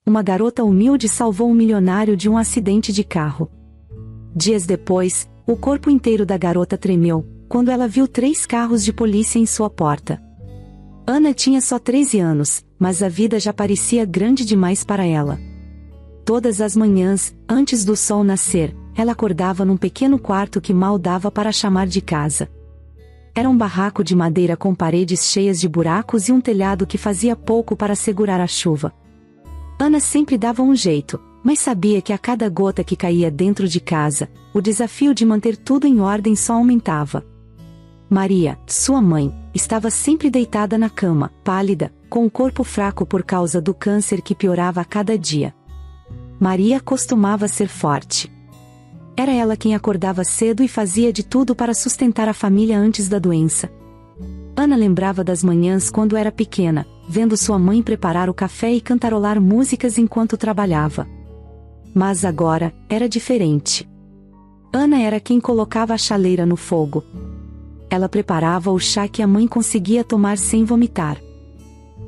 uma garota humilde salvou um milionário de um acidente de carro. Dias depois, o corpo inteiro da garota tremeu, quando ela viu 3 carros de polícia em sua porta. Ana tinha só 13 anos, mas a vida já parecia grande demais para ela. Todas as manhãs, antes do sol nascer, ela acordava num pequeno quarto que mal dava para chamar de casa. Era um barraco de madeira com paredes cheias de buracos e um telhado que fazia pouco para segurar a chuva. Ana sempre dava um jeito, mas sabia que a cada gota que caía dentro de casa, o desafio de manter tudo em ordem só aumentava. Maria, sua mãe, estava sempre deitada na cama, pálida, com o corpo fraco por causa do câncer que piorava a cada dia. Maria costumava ser forte. Era ela quem acordava cedo e fazia de tudo para sustentar a família antes da doença. Ana lembrava das manhãs quando era pequena, vendo sua mãe preparar o café e cantarolar músicas enquanto trabalhava. Mas agora, era diferente. Ana era quem colocava a chaleira no fogo. Ela preparava o chá que a mãe conseguia tomar sem vomitar.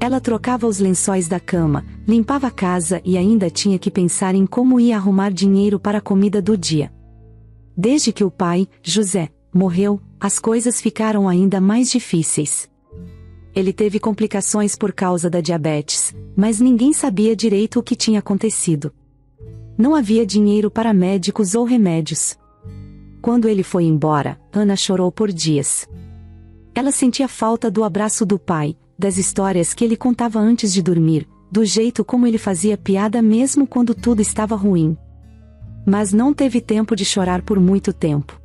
Ela trocava os lençóis da cama, limpava a casa e ainda tinha que pensar em como ia arrumar dinheiro para a comida do dia. Desde que o pai, José, morreu, as coisas ficaram ainda mais difíceis. Ele teve complicações por causa da diabetes, mas ninguém sabia direito o que tinha acontecido. Não havia dinheiro para médicos ou remédios. Quando ele foi embora, Ana chorou por dias. Ela sentia falta do abraço do pai, das histórias que ele contava antes de dormir, do jeito como ele fazia piada mesmo quando tudo estava ruim. Mas não teve tempo de chorar por muito tempo.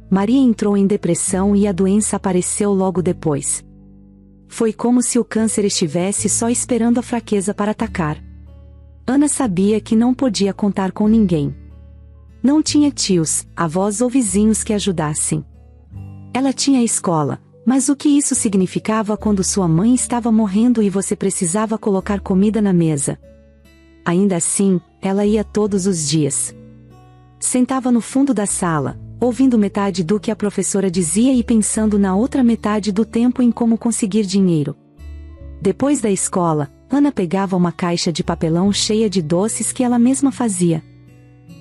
Maria entrou em depressão e a doença apareceu logo depois. Foi como se o câncer estivesse só esperando a fraqueza para atacar. Ana sabia que não podia contar com ninguém. Não tinha tios, avós ou vizinhos que ajudassem. Ela tinha a escola, mas o que isso significava quando sua mãe estava morrendo e você precisava colocar comida na mesa? Ainda assim, ela ia todos os dias. Sentava no fundo da sala, ouvindo metade do que a professora dizia e pensando na outra metade do tempo em como conseguir dinheiro. Depois da escola, Ana pegava uma caixa de papelão cheia de doces que ela mesma fazia.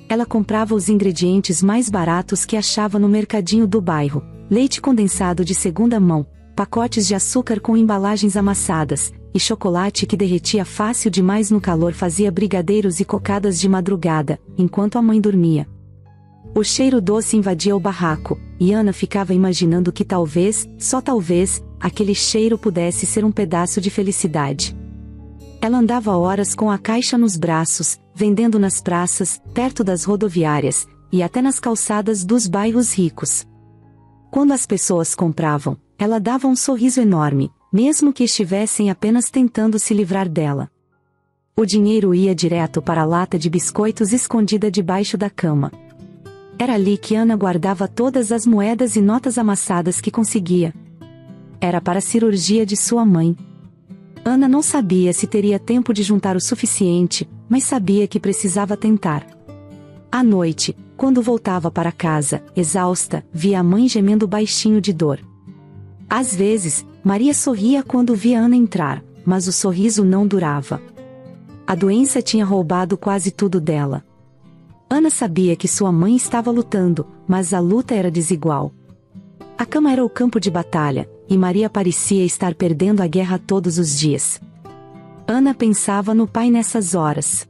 Ela comprava os ingredientes mais baratos que achava no mercadinho do bairro, leite condensado de segunda mão, pacotes de açúcar com embalagens amassadas, e chocolate que derretia fácil demais no calor fazia brigadeiros e cocadas de madrugada, enquanto a mãe dormia. O cheiro doce invadia o barraco, e Ana ficava imaginando que talvez, só talvez, aquele cheiro pudesse ser um pedaço de felicidade. Ela andava horas com a caixa nos braços, vendendo nas praças, perto das rodoviárias, e até nas calçadas dos bairros ricos. Quando as pessoas compravam, ela dava um sorriso enorme, mesmo que estivessem apenas tentando se livrar dela. O dinheiro ia direto para a lata de biscoitos escondida debaixo da cama. Era ali que Ana guardava todas as moedas e notas amassadas que conseguia. Era para a cirurgia de sua mãe. Ana não sabia se teria tempo de juntar o suficiente, mas sabia que precisava tentar. À noite, quando voltava para casa, exausta, via a mãe gemendo baixinho de dor. Às vezes, Maria sorria quando via Ana entrar, mas o sorriso não durava. A doença tinha roubado quase tudo dela. Ana sabia que sua mãe estava lutando, mas a luta era desigual. A cama era o campo de batalha, e Maria parecia estar perdendo a guerra todos os dias. Ana pensava no pai nessas horas.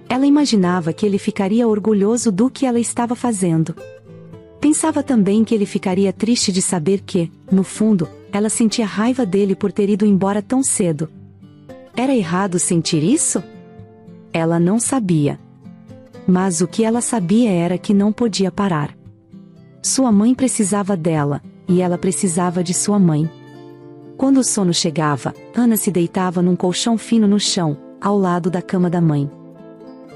Ela imaginava que ele ficaria orgulhoso do que ela estava fazendo. Pensava também que ele ficaria triste de saber que, no fundo, ela sentia raiva dele por ter ido embora tão cedo. Era errado sentir isso? Ela não sabia. Mas o que ela sabia era que não podia parar. Sua mãe precisava dela, e ela precisava de sua mãe. Quando o sono chegava, Ana se deitava num colchão fino no chão, ao lado da cama da mãe.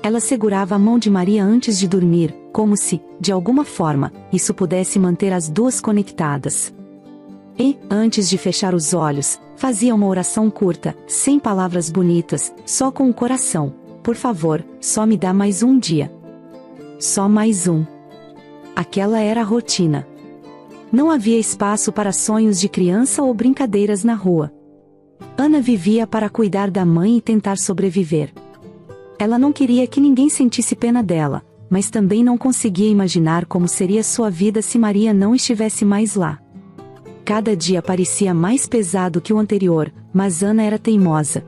Ela segurava a mão de Maria antes de dormir, como se, de alguma forma, isso pudesse manter as duas conectadas. E, antes de fechar os olhos, fazia uma oração curta, sem palavras bonitas, só com o coração. Por favor, só me dá mais um dia. Só mais um. Aquela era a rotina. Não havia espaço para sonhos de criança ou brincadeiras na rua. Ana vivia para cuidar da mãe e tentar sobreviver. Ela não queria que ninguém sentisse pena dela, mas também não conseguia imaginar como seria sua vida se Maria não estivesse mais lá. Cada dia parecia mais pesado que o anterior, mas Ana era teimosa.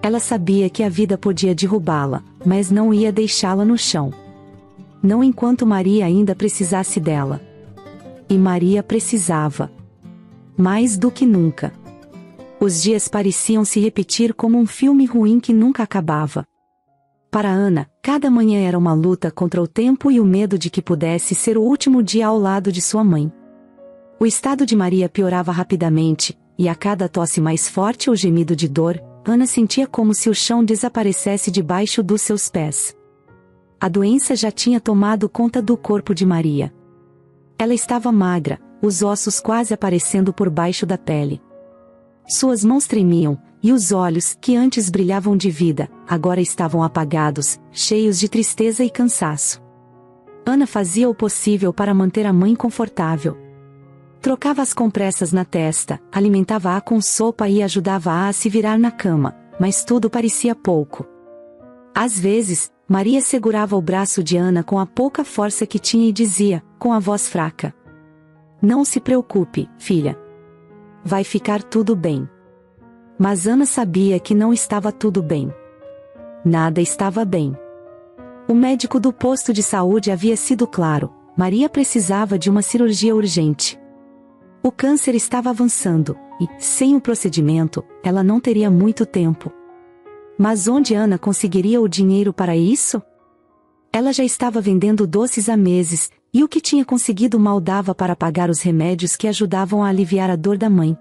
Ela sabia que a vida podia derrubá-la, mas não ia deixá-la no chão. Não enquanto Maria ainda precisasse dela. E Maria precisava. Mais do que nunca. Os dias pareciam se repetir como um filme ruim que nunca acabava. Para Ana, cada manhã era uma luta contra o tempo e o medo de que pudesse ser o último dia ao lado de sua mãe. O estado de Maria piorava rapidamente, e a cada tosse mais forte ou gemido de dor, Ana sentia como se o chão desaparecesse debaixo dos seus pés. A doença já tinha tomado conta do corpo de Maria. Ela estava magra, os ossos quase aparecendo por baixo da pele. Suas mãos tremiam, e os olhos, que antes brilhavam de vida, agora estavam apagados, cheios de tristeza e cansaço. Ana fazia o possível para manter a mãe confortável. Trocava as compressas na testa, alimentava-a com sopa e ajudava-a a se virar na cama, mas tudo parecia pouco. Às vezes, Maria segurava o braço de Ana com a pouca força que tinha e dizia, com a voz fraca: "Não se preocupe, filha. Vai ficar tudo bem." Mas Ana sabia que não estava tudo bem. Nada estava bem. O médico do posto de saúde havia sido claro: Maria precisava de uma cirurgia urgente. O câncer estava avançando, e, sem o procedimento, ela não teria muito tempo. Mas onde Ana conseguiria o dinheiro para isso? Ela já estava vendendo doces há meses, e o que tinha conseguido mal dava para pagar os remédios que ajudavam a aliviar a dor da mãe.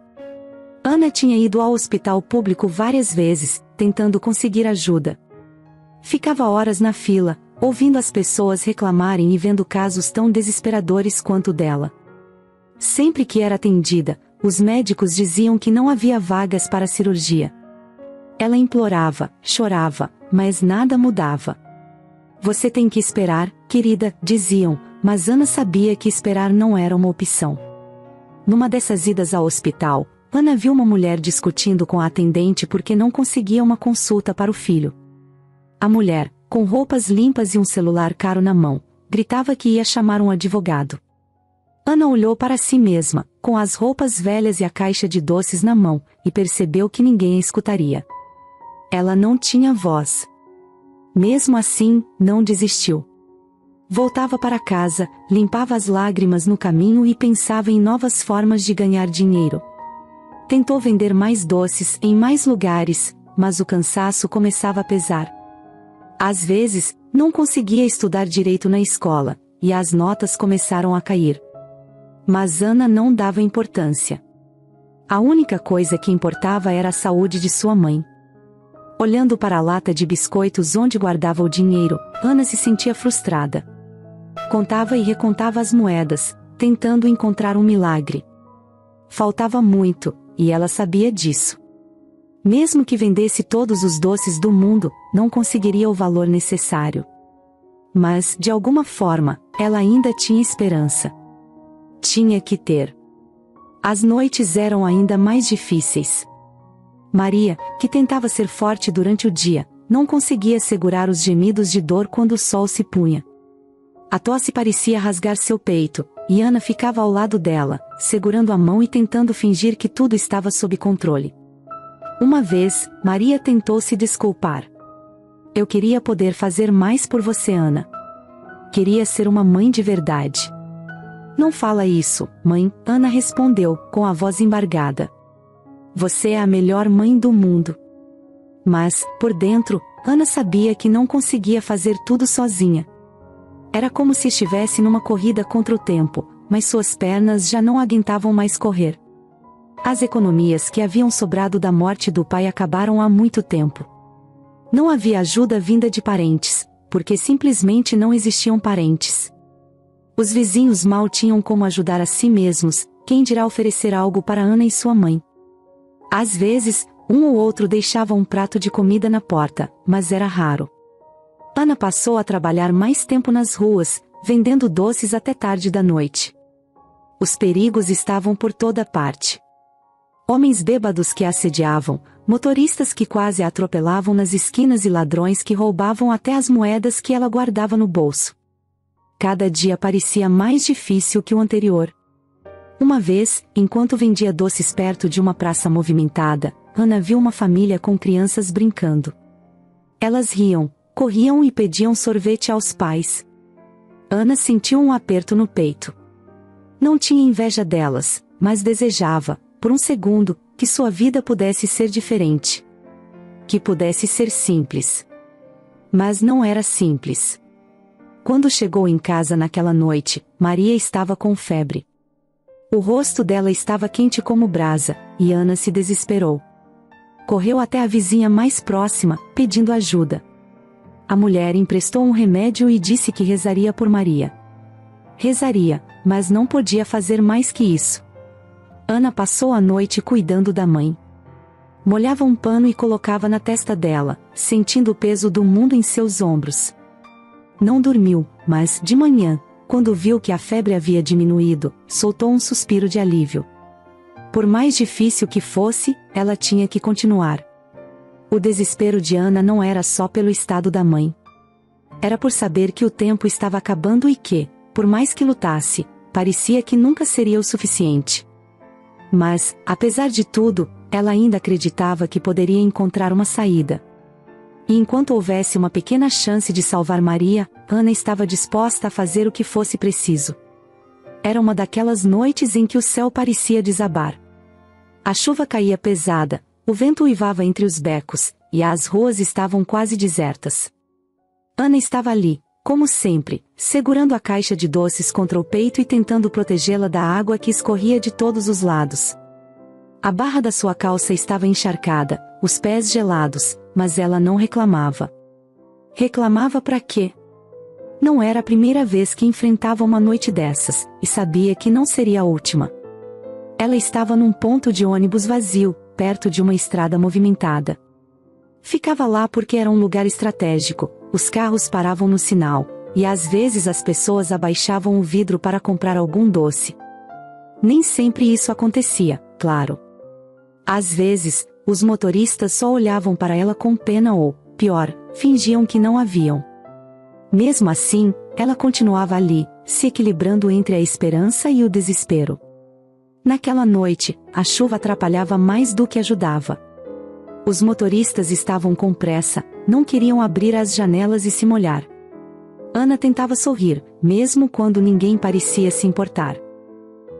Ana tinha ido ao hospital público várias vezes, tentando conseguir ajuda. Ficava horas na fila, ouvindo as pessoas reclamarem e vendo casos tão desesperadores quanto o dela. Sempre que era atendida, os médicos diziam que não havia vagas para a cirurgia. Ela implorava, chorava, mas nada mudava. "Você tem que esperar, querida", diziam, mas Ana sabia que esperar não era uma opção. Numa dessas idas ao hospital, Ana viu uma mulher discutindo com a atendente porque não conseguia uma consulta para o filho. A mulher, com roupas limpas e um celular caro na mão, gritava que ia chamar um advogado. Ana olhou para si mesma, com as roupas velhas e a caixa de doces na mão, e percebeu que ninguém a escutaria. Ela não tinha voz. Mesmo assim, não desistiu. Voltava para casa, limpava as lágrimas no caminho e pensava em novas formas de ganhar dinheiro. Tentou vender mais doces em mais lugares, mas o cansaço começava a pesar. Às vezes, não conseguia estudar direito na escola, e as notas começaram a cair. Mas Ana não dava importância. A única coisa que importava era a saúde de sua mãe. Olhando para a lata de biscoitos onde guardava o dinheiro, Ana se sentia frustrada. Contava e recontava as moedas, tentando encontrar um milagre. Faltava muito, e ela sabia disso. Mesmo que vendesse todos os doces do mundo, não conseguiria o valor necessário. Mas, de alguma forma, ela ainda tinha esperança. Tinha que ter. As noites eram ainda mais difíceis. Maria, que tentava ser forte durante o dia, não conseguia segurar os gemidos de dor quando o sol se punha. A tosse parecia rasgar seu peito, e Ana ficava ao lado dela, segurando a mão e tentando fingir que tudo estava sob controle. Uma vez, Maria tentou se desculpar. "Eu queria poder fazer mais por você, Ana. Queria ser uma mãe de verdade." "Não fala isso, mãe", Ana respondeu, com a voz embargada. "Você é a melhor mãe do mundo." Mas, por dentro, Ana sabia que não conseguia fazer tudo sozinha. Era como se estivesse numa corrida contra o tempo, mas suas pernas já não aguentavam mais correr. As economias que haviam sobrado da morte do pai acabaram há muito tempo. Não havia ajuda vinda de parentes, porque simplesmente não existiam parentes. Os vizinhos mal tinham como ajudar a si mesmos, quem dirá oferecer algo para Ana e sua mãe. Às vezes, um ou outro deixava um prato de comida na porta, mas era raro. Ana passou a trabalhar mais tempo nas ruas, vendendo doces até tarde da noite. Os perigos estavam por toda parte. Homens bêbados que a assediavam, motoristas que quase a atropelavam nas esquinas e ladrões que roubavam até as moedas que ela guardava no bolso. Cada dia parecia mais difícil que o anterior. Uma vez, enquanto vendia doces perto de uma praça movimentada, Ana viu uma família com crianças brincando. Elas riam, corriam e pediam sorvete aos pais. Ana sentiu um aperto no peito. Não tinha inveja delas, mas desejava, por um segundo, que sua vida pudesse ser diferente. Que pudesse ser simples. Mas não era simples. Quando chegou em casa naquela noite, Maria estava com febre. O rosto dela estava quente como brasa, e Ana se desesperou. Correu até a vizinha mais próxima, pedindo ajuda. A mulher emprestou um remédio e disse que rezaria por Maria. Rezaria, mas não podia fazer mais que isso. Ana passou a noite cuidando da mãe. Molhava um pano e colocava na testa dela, sentindo o peso do mundo em seus ombros. Não dormiu, mas, de manhã, quando viu que a febre havia diminuído, soltou um suspiro de alívio. Por mais difícil que fosse, ela tinha que continuar. O desespero de Ana não era só pelo estado da mãe. Era por saber que o tempo estava acabando e que, por mais que lutasse, parecia que nunca seria o suficiente. Mas, apesar de tudo, ela ainda acreditava que poderia encontrar uma saída. E enquanto houvesse uma pequena chance de salvar Maria, Ana estava disposta a fazer o que fosse preciso. Era uma daquelas noites em que o céu parecia desabar. A chuva caía pesada, o vento uivava entre os becos, e as ruas estavam quase desertas. Ana estava ali, como sempre, segurando a caixa de doces contra o peito e tentando protegê-la da água que escorria de todos os lados. A barra da sua calça estava encharcada, os pés gelados, mas ela não reclamava. Reclamava para quê? Não era a primeira vez que enfrentava uma noite dessas, e sabia que não seria a última. Ela estava num ponto de ônibus vazio, perto de uma estrada movimentada. Ficava lá porque era um lugar estratégico, os carros paravam no sinal, e às vezes as pessoas abaixavam o vidro para comprar algum doce. Nem sempre isso acontecia, claro. Às vezes, os motoristas só olhavam para ela com pena ou, pior, fingiam que não a viam. Mesmo assim, ela continuava ali, se equilibrando entre a esperança e o desespero. Naquela noite, a chuva atrapalhava mais do que ajudava. Os motoristas estavam com pressa, não queriam abrir as janelas e se molhar. Ana tentava sorrir, mesmo quando ninguém parecia se importar.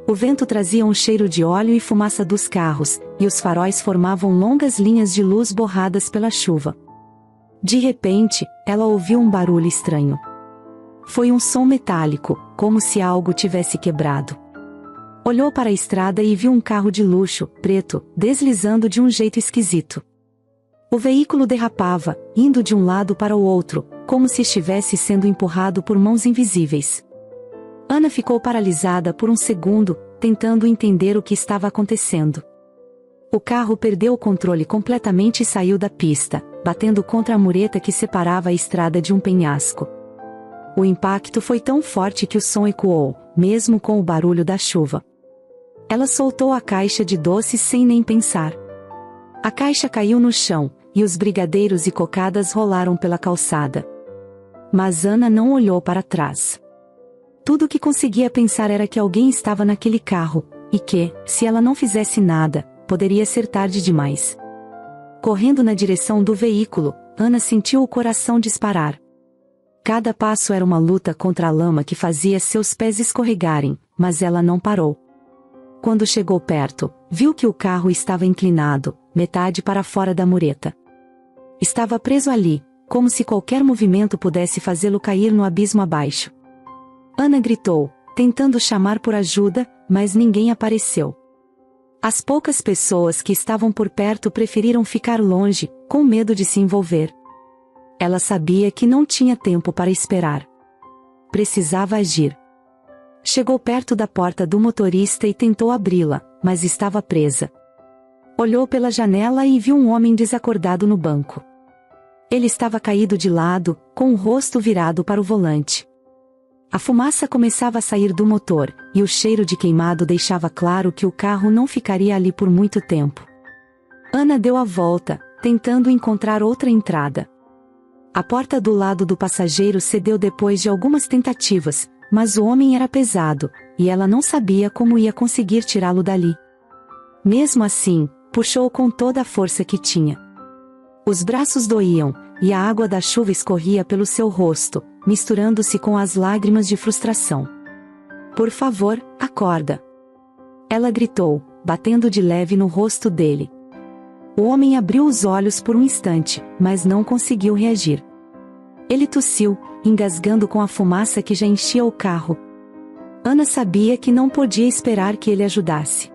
O vento trazia um cheiro de óleo e fumaça dos carros, e os faróis formavam longas linhas de luz borradas pela chuva. De repente, ela ouviu um barulho estranho. Foi um som metálico, como se algo tivesse quebrado. Olhou para a estrada e viu um carro de luxo, preto, deslizando de um jeito esquisito. O veículo derrapava, indo de um lado para o outro, como se estivesse sendo empurrado por mãos invisíveis. Ana ficou paralisada por um segundo, tentando entender o que estava acontecendo. O carro perdeu o controle completamente e saiu da pista, batendo contra a mureta que separava a estrada de um penhasco. O impacto foi tão forte que o som ecoou, mesmo com o barulho da chuva. Ela soltou a caixa de doces sem nem pensar. A caixa caiu no chão, e os brigadeiros e cocadas rolaram pela calçada. Mas Ana não olhou para trás. Tudo o que conseguia pensar era que alguém estava naquele carro, e que, se ela não fizesse nada, poderia ser tarde demais. Correndo na direção do veículo, Ana sentiu o coração disparar. Cada passo era uma luta contra a lama que fazia seus pés escorregarem, mas ela não parou. Quando chegou perto, viu que o carro estava inclinado, metade para fora da mureta. Estava preso ali, como se qualquer movimento pudesse fazê-lo cair no abismo abaixo. Ana gritou, tentando chamar por ajuda, mas ninguém apareceu. As poucas pessoas que estavam por perto preferiram ficar longe, com medo de se envolver. Ela sabia que não tinha tempo para esperar. Precisava agir. Chegou perto da porta do motorista e tentou abri-la, mas estava presa. Olhou pela janela e viu um homem desacordado no banco. Ele estava caído de lado, com o rosto virado para o volante. A fumaça começava a sair do motor, e o cheiro de queimado deixava claro que o carro não ficaria ali por muito tempo. Ana deu a volta, tentando encontrar outra entrada. A porta do lado do passageiro cedeu depois de algumas tentativas, mas o homem era pesado, e ela não sabia como ia conseguir tirá-lo dali. Mesmo assim, puxou com toda a força que tinha. Os braços doíam, e a água da chuva escorria pelo seu rosto, misturando-se com as lágrimas de frustração. "Por favor, acorda!" Ela gritou, batendo de leve no rosto dele. O homem abriu os olhos por um instante, mas não conseguiu reagir. Ele tossiu, engasgando com a fumaça que já enchia o carro. Ana sabia que não podia esperar que ele ajudasse.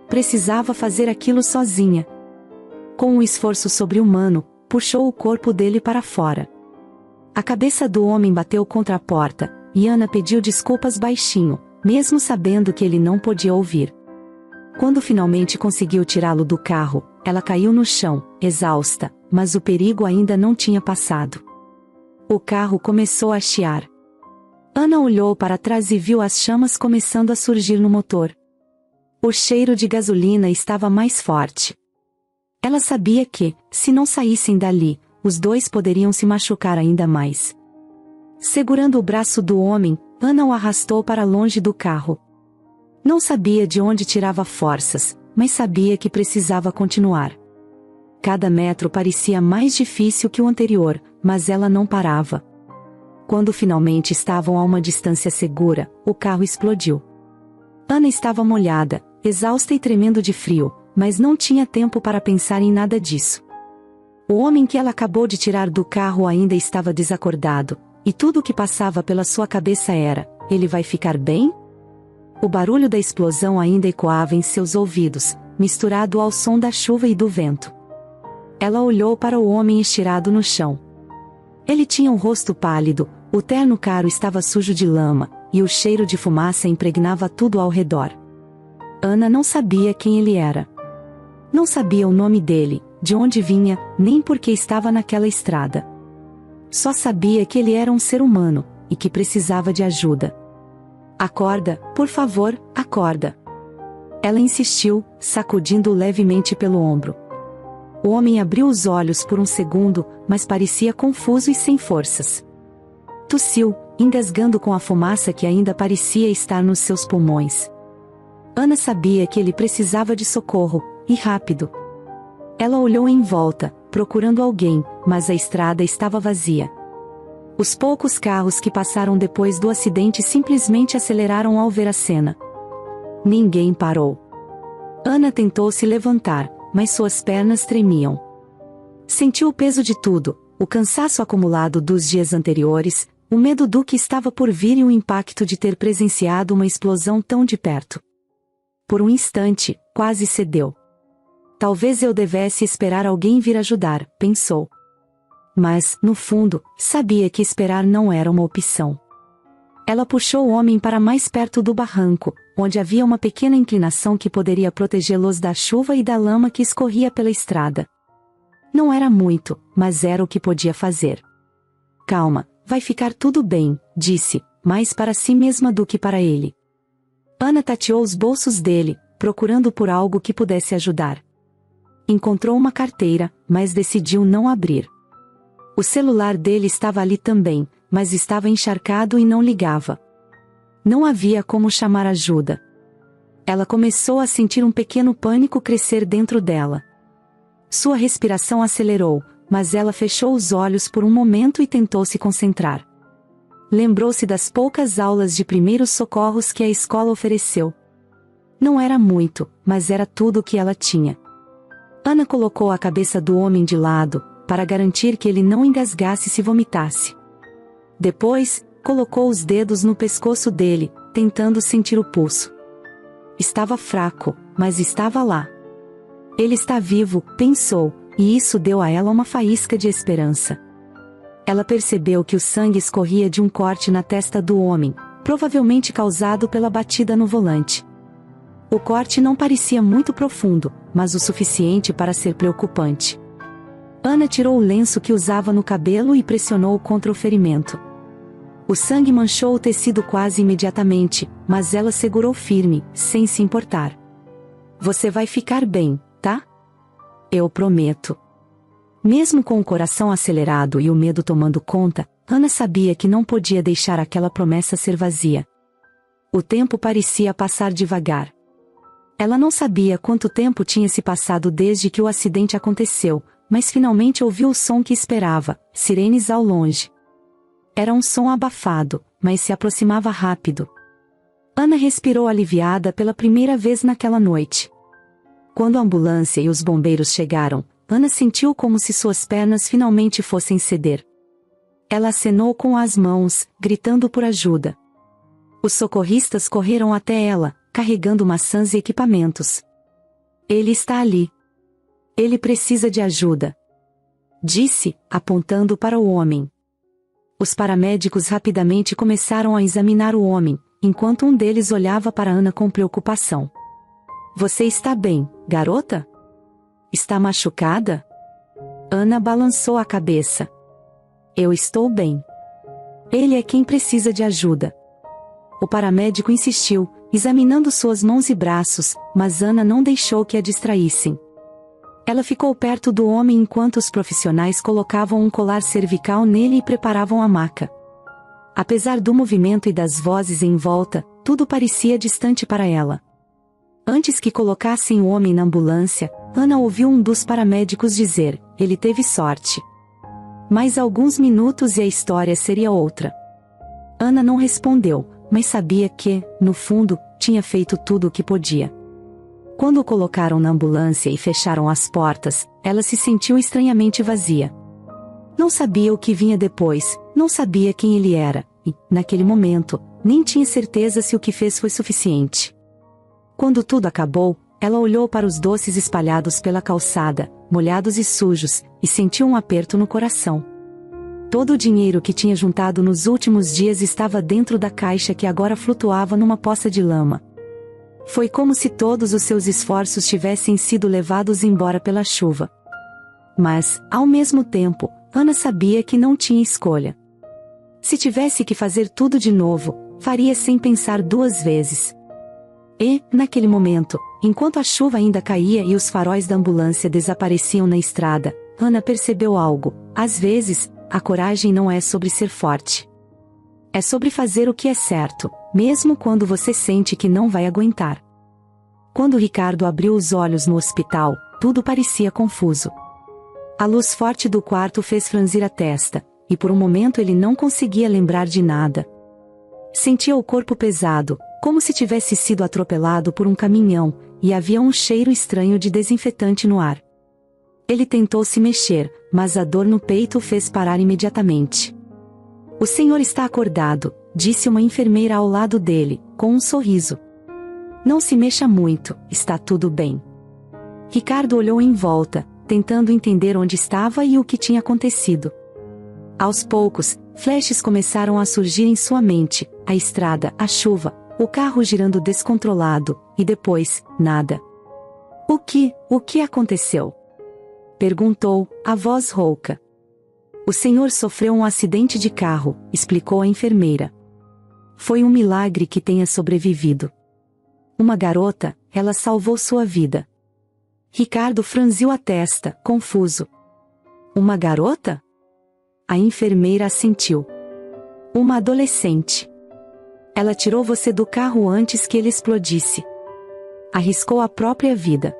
Precisava fazer aquilo sozinha. Com um esforço sobre-humano, puxou o corpo dele para fora. A cabeça do homem bateu contra a porta, e Ana pediu desculpas baixinho, mesmo sabendo que ele não podia ouvir. Quando finalmente conseguiu tirá-lo do carro, ela caiu no chão, exausta, mas o perigo ainda não tinha passado. O carro começou a chiar. Ana olhou para trás e viu as chamas começando a surgir no motor. O cheiro de gasolina estava mais forte. Ela sabia que, se não saíssem dali, os dois poderiam se machucar ainda mais. Segurando o braço do homem, Ana o arrastou para longe do carro. Não sabia de onde tirava forças, mas sabia que precisava continuar. Cada metro parecia mais difícil que o anterior, mas ela não parava. Quando finalmente estavam a uma distância segura, o carro explodiu. Ana estava molhada, exausta e tremendo de frio, mas não tinha tempo para pensar em nada disso. O homem que ela acabou de tirar do carro ainda estava desacordado, e tudo o que passava pela sua cabeça era: ele vai ficar bem? O barulho da explosão ainda ecoava em seus ouvidos, misturado ao som da chuva e do vento. Ela olhou para o homem estirado no chão. Ele tinha um rosto pálido, o terno caro estava sujo de lama, e o cheiro de fumaça impregnava tudo ao redor. Ana não sabia quem ele era. Não sabia o nome dele, de onde vinha, nem por que estava naquela estrada. Só sabia que ele era um ser humano, e que precisava de ajuda. "Acorda, por favor, acorda!" Ela insistiu, sacudindo-o levemente pelo ombro. O homem abriu os olhos por um segundo, mas parecia confuso e sem forças. Tossiu, engasgando com a fumaça que ainda parecia estar nos seus pulmões. Ana sabia que ele precisava de socorro, e rápido. Ela olhou em volta, procurando alguém, mas a estrada estava vazia. Os poucos carros que passaram depois do acidente simplesmente aceleraram ao ver a cena. Ninguém parou. Ana tentou se levantar, mas suas pernas tremiam. Sentiu o peso de tudo, o cansaço acumulado dos dias anteriores, o medo do que estava por vir e o impacto de ter presenciado uma explosão tão de perto. Por um instante, quase cedeu. Talvez eu devesse esperar alguém vir ajudar, pensou. Mas, no fundo, sabia que esperar não era uma opção. Ela puxou o homem para mais perto do barranco, onde havia uma pequena inclinação que poderia protegê-los da chuva e da lama que escorria pela estrada. Não era muito, mas era o que podia fazer. "Calma, vai ficar tudo bem", disse, mais para si mesma do que para ele. Ana tateou os bolsos dele, procurando por algo que pudesse ajudar. Encontrou uma carteira, mas decidiu não abrir. O celular dele estava ali também, mas estava encharcado e não ligava. Não havia como chamar ajuda. Ela começou a sentir um pequeno pânico crescer dentro dela. Sua respiração acelerou, mas ela fechou os olhos por um momento e tentou se concentrar. Lembrou-se das poucas aulas de primeiros socorros que a escola ofereceu. Não era muito, mas era tudo o que ela tinha. Ana colocou a cabeça do homem de lado, para garantir que ele não engasgasse se vomitasse. Depois, colocou os dedos no pescoço dele, tentando sentir o pulso. Estava fraco, mas estava lá. Ele está vivo, pensou, e isso deu a ela uma faísca de esperança. Ela percebeu que o sangue escorria de um corte na testa do homem, provavelmente causado pela batida no volante. O corte não parecia muito profundo, mas o suficiente para ser preocupante. Ana tirou o lenço que usava no cabelo e pressionou contra o ferimento. O sangue manchou o tecido quase imediatamente, mas ela segurou firme, sem se importar. "Você vai ficar bem, tá?" Eu prometo. Mesmo com o coração acelerado e o medo tomando conta, Ana sabia que não podia deixar aquela promessa ser vazia. O tempo parecia passar devagar. Ela não sabia quanto tempo tinha se passado desde que o acidente aconteceu, mas finalmente ouviu o som que esperava, sirenes ao longe. Era um som abafado, mas se aproximava rápido. Ana respirou aliviada pela primeira vez naquela noite. Quando a ambulância e os bombeiros chegaram, Ana sentiu como se suas pernas finalmente fossem ceder. Ela acenou com as mãos, gritando por ajuda. Os socorristas correram até ela, carregando maçãs e equipamentos. Ele está ali. Ele precisa de ajuda, disse, apontando para o homem. Os paramédicos rapidamente começaram a examinar o homem, enquanto um deles olhava para Ana com preocupação. Você está bem, garota? Está machucada? Ana balançou a cabeça. Eu estou bem. Ele é quem precisa de ajuda. O paramédico insistiu, examinando suas mãos e braços, mas Ana não deixou que a distraíssem. Ela ficou perto do homem enquanto os profissionais colocavam um colar cervical nele e preparavam a maca. Apesar do movimento e das vozes em volta, tudo parecia distante para ela. Antes que colocassem o homem na ambulância, Ana ouviu um dos paramédicos dizer: ele teve sorte. Mais alguns minutos e a história seria outra. Ana não respondeu, mas sabia que, no fundo, tinha feito tudo o que podia. Quando o colocaram na ambulância e fecharam as portas, ela se sentiu estranhamente vazia. Não sabia o que vinha depois, não sabia quem ele era, e, naquele momento, nem tinha certeza se o que fez foi suficiente. Quando tudo acabou, ela olhou para os doces espalhados pela calçada, molhados e sujos, e sentiu um aperto no coração. Todo o dinheiro que tinha juntado nos últimos dias estava dentro da caixa que agora flutuava numa poça de lama. Foi como se todos os seus esforços tivessem sido levados embora pela chuva. Mas, ao mesmo tempo, Ana sabia que não tinha escolha. Se tivesse que fazer tudo de novo, faria sem pensar duas vezes. E, naquele momento, enquanto a chuva ainda caía e os faróis da ambulância desapareciam na estrada, Ana percebeu algo: às vezes, a coragem não é sobre ser forte. É sobre fazer o que é certo, mesmo quando você sente que não vai aguentar. Quando Ricardo abriu os olhos no hospital, tudo parecia confuso. A luz forte do quarto fez franzir a testa, e por um momento ele não conseguia lembrar de nada. Sentia o corpo pesado, como se tivesse sido atropelado por um caminhão, e havia um cheiro estranho de desinfetante no ar. Ele tentou se mexer, mas a dor no peito o fez parar imediatamente. O senhor está acordado, disse uma enfermeira ao lado dele, com um sorriso. Não se mexa muito, está tudo bem. Ricardo olhou em volta, tentando entender onde estava e o que tinha acontecido. Aos poucos, flashes começaram a surgir em sua mente: a estrada, a chuva, o carro girando descontrolado, e depois, nada. O que aconteceu? Perguntou, a voz rouca. O senhor sofreu um acidente de carro, explicou a enfermeira. Foi um milagre que tenha sobrevivido. Uma garota, ela salvou sua vida. Ricardo franziu a testa, confuso. Uma garota? A enfermeira assentiu. Uma adolescente. Ela tirou você do carro antes que ele explodisse. Arriscou a própria vida.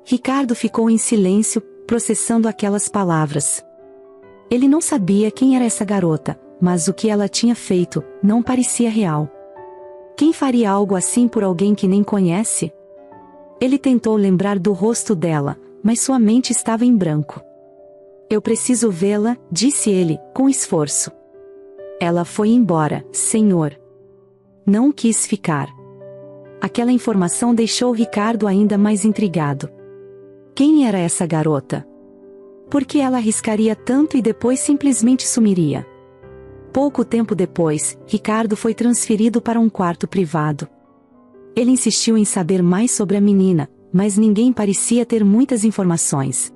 Ricardo ficou em silêncio, processando aquelas palavras. Ele não sabia quem era essa garota, mas o que ela tinha feito não parecia real. Quem faria algo assim por alguém que nem conhece? Ele tentou lembrar do rosto dela, mas sua mente estava em branco. Eu preciso vê-la, disse ele, com esforço. Ela foi embora, senhor. Não quis ficar. Aquela informação deixou Ricardo ainda mais intrigado. Quem era essa garota? Por que ela arriscaria tanto e depois simplesmente sumiria? Pouco tempo depois, Ricardo foi transferido para um quarto privado. Ele insistiu em saber mais sobre a menina, mas ninguém parecia ter muitas informações.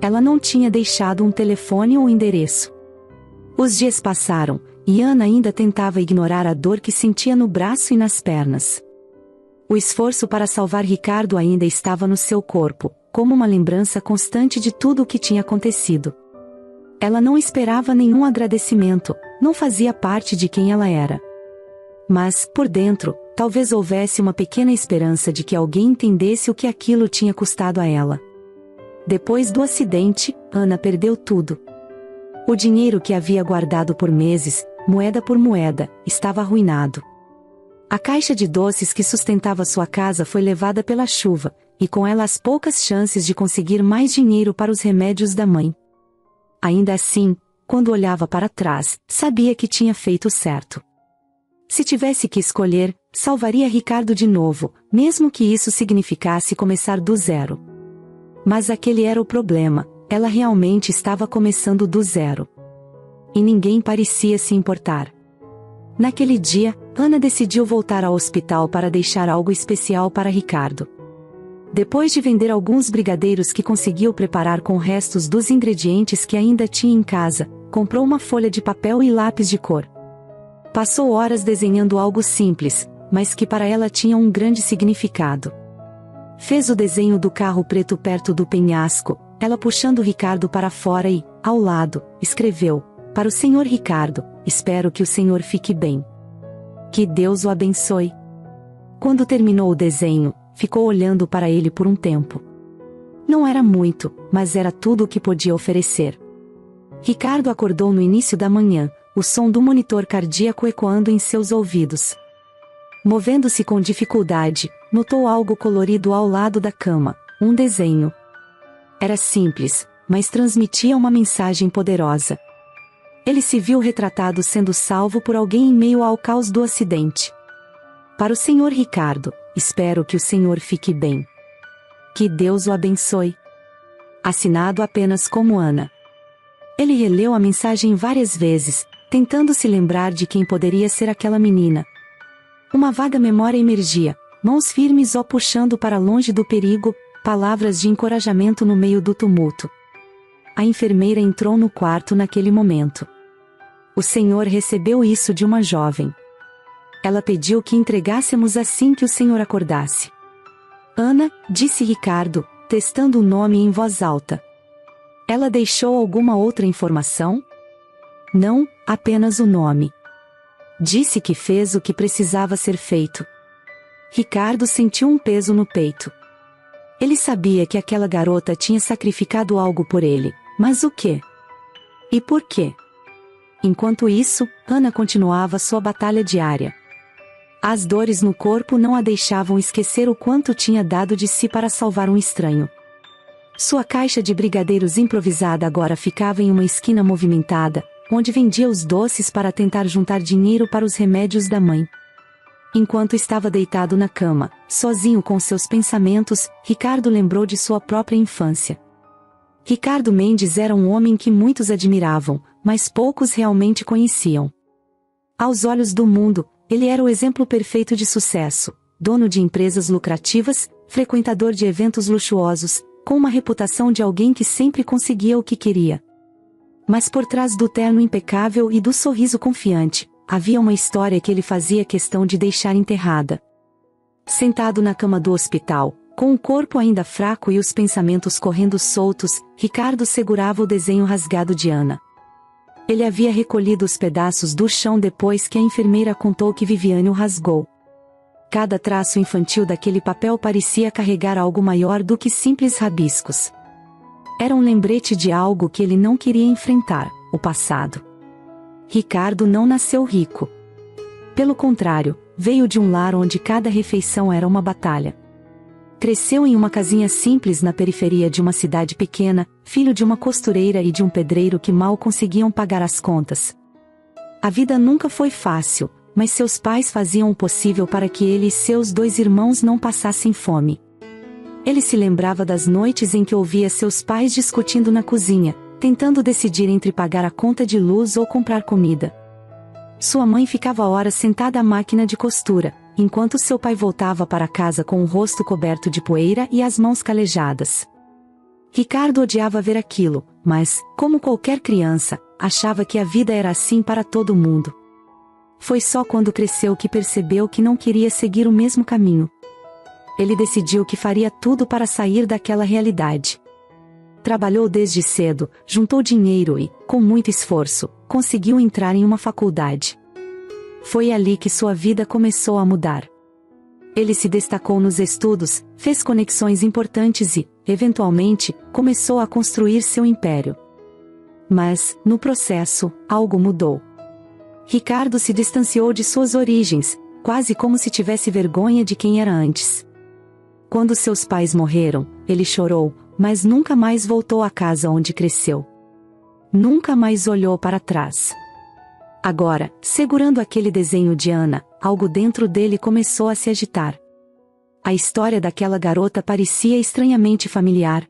Ela não tinha deixado um telefone ou endereço. Os dias passaram, e Ana ainda tentava ignorar a dor que sentia no braço e nas pernas. O esforço para salvar Ricardo ainda estava no seu corpo, como uma lembrança constante de tudo o que tinha acontecido. Ela não esperava nenhum agradecimento, não fazia parte de quem ela era. Mas, por dentro, talvez houvesse uma pequena esperança de que alguém entendesse o que aquilo tinha custado a ela. Depois do acidente, Ana perdeu tudo. O dinheiro que havia guardado por meses, moeda por moeda, estava arruinado. A caixa de doces que sustentava sua casa foi levada pela chuva, e com ela as poucas chances de conseguir mais dinheiro para os remédios da mãe. Ainda assim, quando olhava para trás, sabia que tinha feito certo. Se tivesse que escolher, salvaria Ricardo de novo, mesmo que isso significasse começar do zero. Mas aquele era o problema, ela realmente estava começando do zero. E ninguém parecia se importar. Naquele dia, Ana decidiu voltar ao hospital para deixar algo especial para Ricardo. Depois de vender alguns brigadeiros que conseguiu preparar com restos dos ingredientes que ainda tinha em casa, comprou uma folha de papel e lápis de cor. Passou horas desenhando algo simples, mas que para ela tinha um grande significado. Fez o desenho do carro preto perto do penhasco, ela puxando Ricardo para fora e, ao lado, escreveu: "Para o Sr. Ricardo, espero que o senhor fique bem. Que Deus o abençoe." Quando terminou o desenho, ficou olhando para ele por um tempo. Não era muito, mas era tudo o que podia oferecer. Ricardo acordou no início da manhã, o som do monitor cardíaco ecoando em seus ouvidos. Movendo-se com dificuldade, notou algo colorido ao lado da cama, um desenho. Era simples, mas transmitia uma mensagem poderosa. Ele se viu retratado sendo salvo por alguém em meio ao caos do acidente. "Para o Sr. Ricardo, espero que o senhor fique bem. Que Deus o abençoe." Assinado apenas como Ana. Ele releu a mensagem várias vezes, tentando se lembrar de quem poderia ser aquela menina. Uma vaga memória emergia, mãos firmes o puxando para longe do perigo, palavras de encorajamento no meio do tumulto. A enfermeira entrou no quarto naquele momento. O senhor recebeu isso de uma jovem. Ela pediu que entregássemos assim que o senhor acordasse. "Ana", disse Ricardo, testando o nome em voz alta. "Ela deixou alguma outra informação?" "Não, apenas o nome. Disse que fez o que precisava ser feito." Ricardo sentiu um peso no peito. Ele sabia que aquela garota tinha sacrificado algo por ele, mas o quê? E por quê? Enquanto isso, Ana continuava sua batalha diária. As dores no corpo não a deixavam esquecer o quanto tinha dado de si para salvar um estranho. Sua caixa de brigadeiros improvisada agora ficava em uma esquina movimentada, onde vendia os doces para tentar juntar dinheiro para os remédios da mãe. Enquanto estava deitado na cama, sozinho com seus pensamentos, Ricardo lembrou de sua própria infância. Ricardo Mendes era um homem que muitos admiravam, mas poucos realmente conheciam. Aos olhos do mundo, ele era o exemplo perfeito de sucesso, dono de empresas lucrativas, frequentador de eventos luxuosos, com uma reputação de alguém que sempre conseguia o que queria. Mas por trás do terno impecável e do sorriso confiante, havia uma história que ele fazia questão de deixar enterrada. Sentado na cama do hospital, com o corpo ainda fraco e os pensamentos correndo soltos, Ricardo segurava o desenho rasgado de Ana. Ele havia recolhido os pedaços do chão depois que a enfermeira contou que Viviane o rasgou. Cada traço infantil daquele papel parecia carregar algo maior do que simples rabiscos. Era um lembrete de algo que ele não queria enfrentar, o passado. Ricardo não nasceu rico. Pelo contrário, veio de um lar onde cada refeição era uma batalha. Cresceu em uma casinha simples na periferia de uma cidade pequena, filho de uma costureira e de um pedreiro que mal conseguiam pagar as contas. A vida nunca foi fácil, mas seus pais faziam o possível para que ele e seus 2 irmãos não passassem fome. Ele se lembrava das noites em que ouvia seus pais discutindo na cozinha, tentando decidir entre pagar a conta de luz ou comprar comida. Sua mãe ficava horas sentada à máquina de costura, enquanto seu pai voltava para casa com o rosto coberto de poeira e as mãos calejadas. Ricardo odiava ver aquilo, mas, como qualquer criança, achava que a vida era assim para todo mundo. Foi só quando cresceu que percebeu que não queria seguir o mesmo caminho. Ele decidiu que faria tudo para sair daquela realidade. Trabalhou desde cedo, juntou dinheiro e, com muito esforço, conseguiu entrar em uma faculdade. Foi ali que sua vida começou a mudar. Ele se destacou nos estudos, fez conexões importantes e, eventualmente, começou a construir seu império. Mas, no processo, algo mudou. Ricardo se distanciou de suas origens, quase como se tivesse vergonha de quem era antes. Quando seus pais morreram, ele chorou, mas nunca mais voltou à casa onde cresceu. Nunca mais olhou para trás. Agora, segurando aquele desenho de Ana, algo dentro dele começou a se agitar. A história daquela garota parecia estranhamente familiar.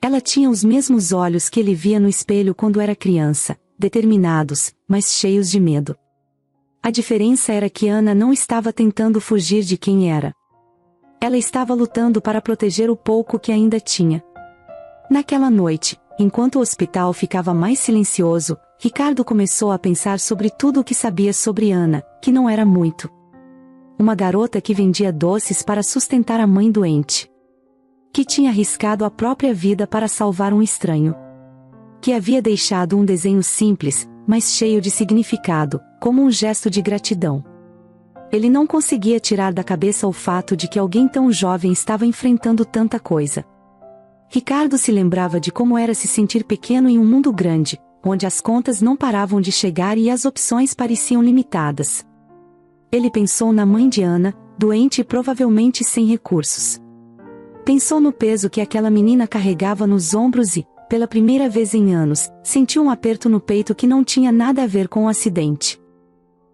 Ela tinha os mesmos olhos que ele via no espelho quando era criança, determinados, mas cheios de medo. A diferença era que Ana não estava tentando fugir de quem era. Ela estava lutando para proteger o pouco que ainda tinha. Naquela noite, enquanto o hospital ficava mais silencioso, Ricardo começou a pensar sobre tudo o que sabia sobre Ana, que não era muito. Uma garota que vendia doces para sustentar a mãe doente. Que tinha arriscado a própria vida para salvar um estranho. Que havia deixado um desenho simples, mas cheio de significado, como um gesto de gratidão. Ele não conseguia tirar da cabeça o fato de que alguém tão jovem estava enfrentando tanta coisa. Ricardo se lembrava de como era se sentir pequeno em um mundo grande, onde as contas não paravam de chegar e as opções pareciam limitadas. Ele pensou na mãe de Ana, doente e provavelmente sem recursos. Pensou no peso que aquela menina carregava nos ombros e, pela primeira vez em anos, sentiu um aperto no peito que não tinha nada a ver com o acidente.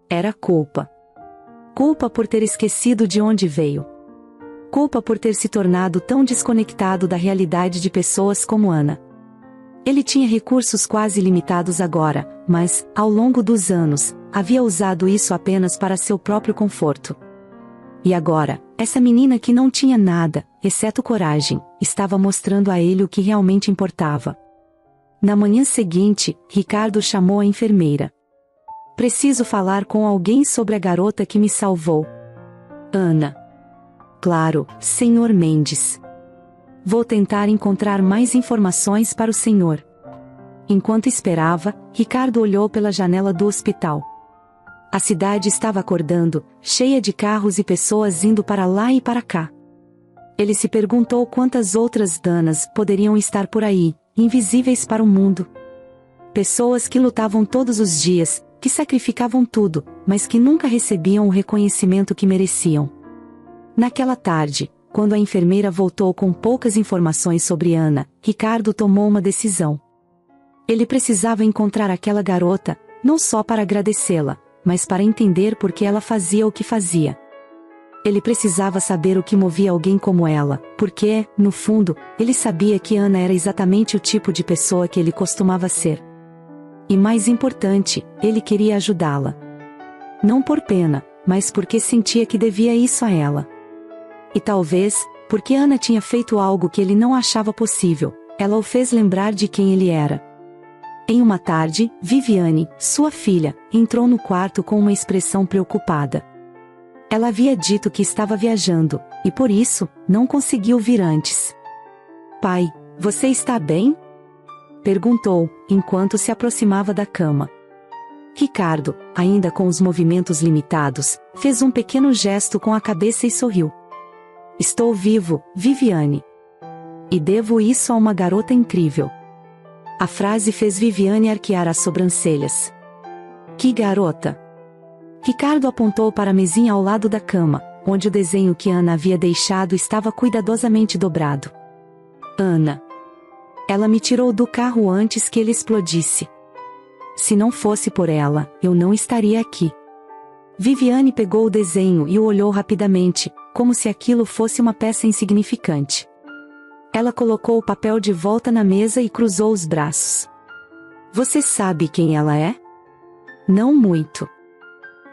Era culpa. Culpa por ter esquecido de onde veio. Culpa por ter se tornado tão desconectado da realidade de pessoas como Ana. Ele tinha recursos quase limitados agora, mas, ao longo dos anos, havia usado isso apenas para seu próprio conforto. E agora, essa menina que não tinha nada, exceto coragem, estava mostrando a ele o que realmente importava. Na manhã seguinte, Ricardo chamou a enfermeira. Preciso falar com alguém sobre a garota que me salvou. Ana. Claro, Sr. Mendes. Vou tentar encontrar mais informações para o senhor. Enquanto esperava, Ricardo olhou pela janela do hospital. A cidade estava acordando, cheia de carros e pessoas indo para lá e para cá. Ele se perguntou quantas outras Danas poderiam estar por aí, invisíveis para o mundo. Pessoas que lutavam todos os dias, que sacrificavam tudo, mas que nunca recebiam o reconhecimento que mereciam. Naquela tarde, quando a enfermeira voltou com poucas informações sobre Ana, Ricardo tomou uma decisão. Ele precisava encontrar aquela garota, não só para agradecê-la, mas para entender por que ela fazia o que fazia. Ele precisava saber o que movia alguém como ela, porque, no fundo, ele sabia que Ana era exatamente o tipo de pessoa que ele costumava ser. E mais importante, ele queria ajudá-la. Não por pena, mas porque sentia que devia isso a ela. E talvez, porque Ana tinha feito algo que ele não achava possível, ela o fez lembrar de quem ele era. Em uma tarde, Viviane, sua filha, entrou no quarto com uma expressão preocupada. Ela havia dito que estava viajando, e por isso, não conseguiu vir antes. Pai, você está bem? Perguntou, enquanto se aproximava da cama. Ricardo, ainda com os movimentos limitados, fez um pequeno gesto com a cabeça e sorriu. Estou vivo, Viviane. E devo isso a uma garota incrível. A frase fez Viviane arquear as sobrancelhas. Que garota! Ricardo apontou para a mesinha ao lado da cama, onde o desenho que Ana havia deixado estava cuidadosamente dobrado. Ana. Ela me tirou do carro antes que ele explodisse. Se não fosse por ela, eu não estaria aqui. Viviane pegou o desenho e o olhou rapidamente, como se aquilo fosse uma peça insignificante. Ela colocou o papel de volta na mesa e cruzou os braços. Você sabe quem ela é? Não muito.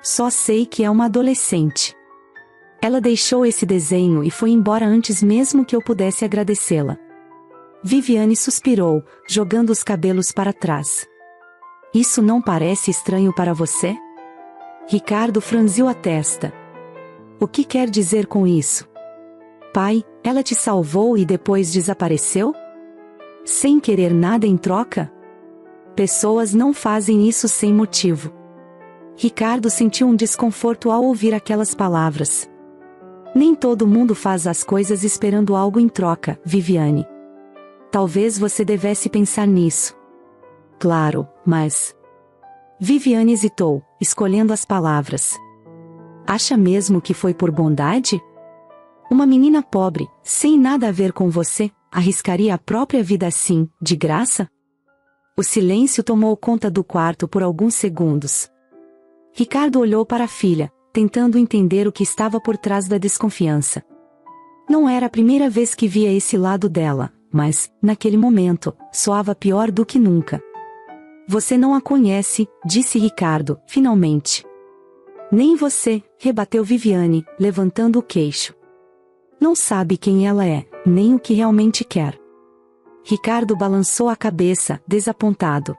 Só sei que é uma adolescente. Ela deixou esse desenho e foi embora antes mesmo que eu pudesse agradecê-la. Viviane suspirou, jogando os cabelos para trás. Isso não parece estranho para você? Ricardo franziu a testa. O que quer dizer com isso? Pai, ela te salvou e depois desapareceu? Sem querer nada em troca? Pessoas não fazem isso sem motivo. Ricardo sentiu um desconforto ao ouvir aquelas palavras. Nem todo mundo faz as coisas esperando algo em troca, Viviane. Talvez você devesse pensar nisso. Claro, mas... Viviane hesitou, escolhendo as palavras. Acha mesmo que foi por bondade? Uma menina pobre, sem nada a ver com você, arriscaria a própria vida assim, de graça? O silêncio tomou conta do quarto por alguns segundos. Ricardo olhou para a filha, tentando entender o que estava por trás da desconfiança. Não era a primeira vez que via esse lado dela, mas, naquele momento, soava pior do que nunca. Você não a conhece, disse Ricardo, finalmente. Nem você, rebateu Viviane, levantando o queixo. Não sabe quem ela é, nem o que realmente quer. Ricardo balançou a cabeça, desapontado.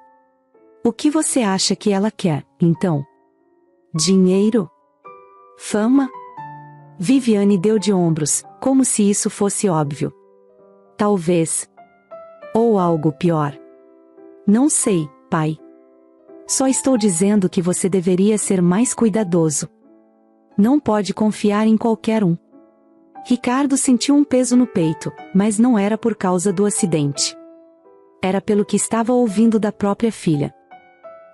O que você acha que ela quer, então? Dinheiro? Fama? Viviane deu de ombros, como se isso fosse óbvio. Talvez. Ou algo pior. Não sei, pai. Só estou dizendo que você deveria ser mais cuidadoso. Não pode confiar em qualquer um. Ricardo sentiu um peso no peito, mas não era por causa do acidente. Era pelo que estava ouvindo da própria filha.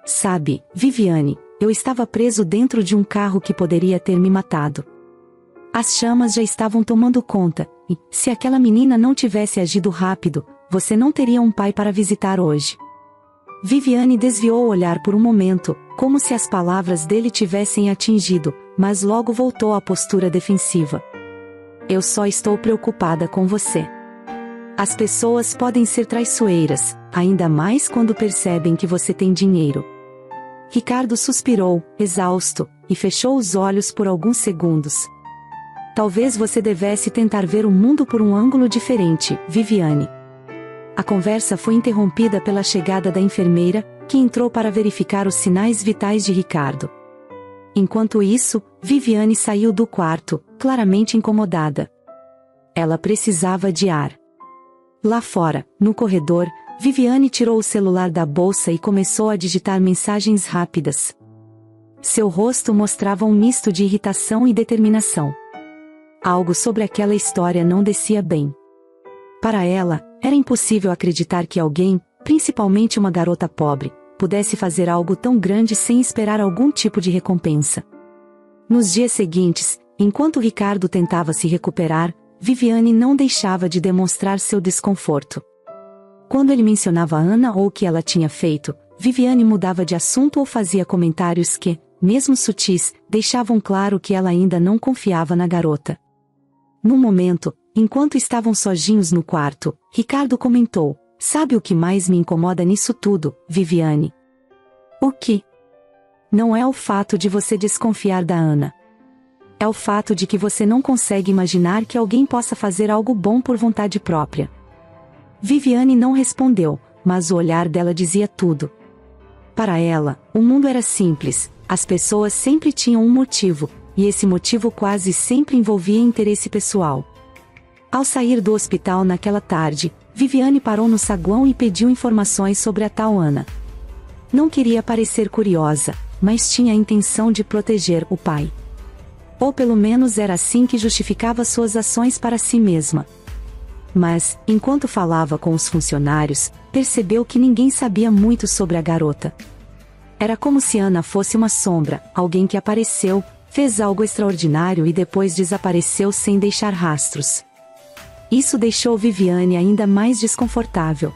Sabe, Viviane, eu estava preso dentro de um carro que poderia ter me matado. As chamas já estavam tomando conta, e, se aquela menina não tivesse agido rápido, você não teria um pai para visitar hoje. Viviane desviou o olhar por um momento, como se as palavras dele tivessem atingido, mas logo voltou à postura defensiva. Eu só estou preocupada com você. As pessoas podem ser traiçoeiras, ainda mais quando percebem que você tem dinheiro. Ricardo suspirou, exausto, e fechou os olhos por alguns segundos. Talvez você devesse tentar ver o mundo por um ângulo diferente, Viviane. A conversa foi interrompida pela chegada da enfermeira, que entrou para verificar os sinais vitais de Ricardo. Enquanto isso, Viviane saiu do quarto, claramente incomodada. Ela precisava de ar. Lá fora, no corredor, Viviane tirou o celular da bolsa e começou a digitar mensagens rápidas. Seu rosto mostrava um misto de irritação e determinação. Algo sobre aquela história não descia bem. Para ela, era impossível acreditar que alguém, principalmente uma garota pobre, pudesse fazer algo tão grande sem esperar algum tipo de recompensa. Nos dias seguintes, enquanto Ricardo tentava se recuperar, Viviane não deixava de demonstrar seu desconforto. Quando ele mencionava Ana ou o que ela tinha feito, Viviane mudava de assunto ou fazia comentários que, mesmo sutis, deixavam claro que ela ainda não confiava na garota. Num momento, enquanto estavam sozinhos no quarto, Ricardo comentou: sabe o que mais me incomoda nisso tudo, Viviane? O que? Não é o fato de você desconfiar da Ana. É o fato de que você não consegue imaginar que alguém possa fazer algo bom por vontade própria. Viviane não respondeu, mas o olhar dela dizia tudo. Para ela, o mundo era simples, as pessoas sempre tinham um motivo, e esse motivo quase sempre envolvia interesse pessoal. Ao sair do hospital naquela tarde, Viviane parou no saguão e pediu informações sobre a tal Ana. Não queria parecer curiosa, mas tinha a intenção de proteger o pai. Ou pelo menos era assim que justificava suas ações para si mesma. Mas, enquanto falava com os funcionários, percebeu que ninguém sabia muito sobre a garota. Era como se Ana fosse uma sombra, alguém que apareceu, fez algo extraordinário e depois desapareceu sem deixar rastros. Isso deixou Viviane ainda mais desconfortável.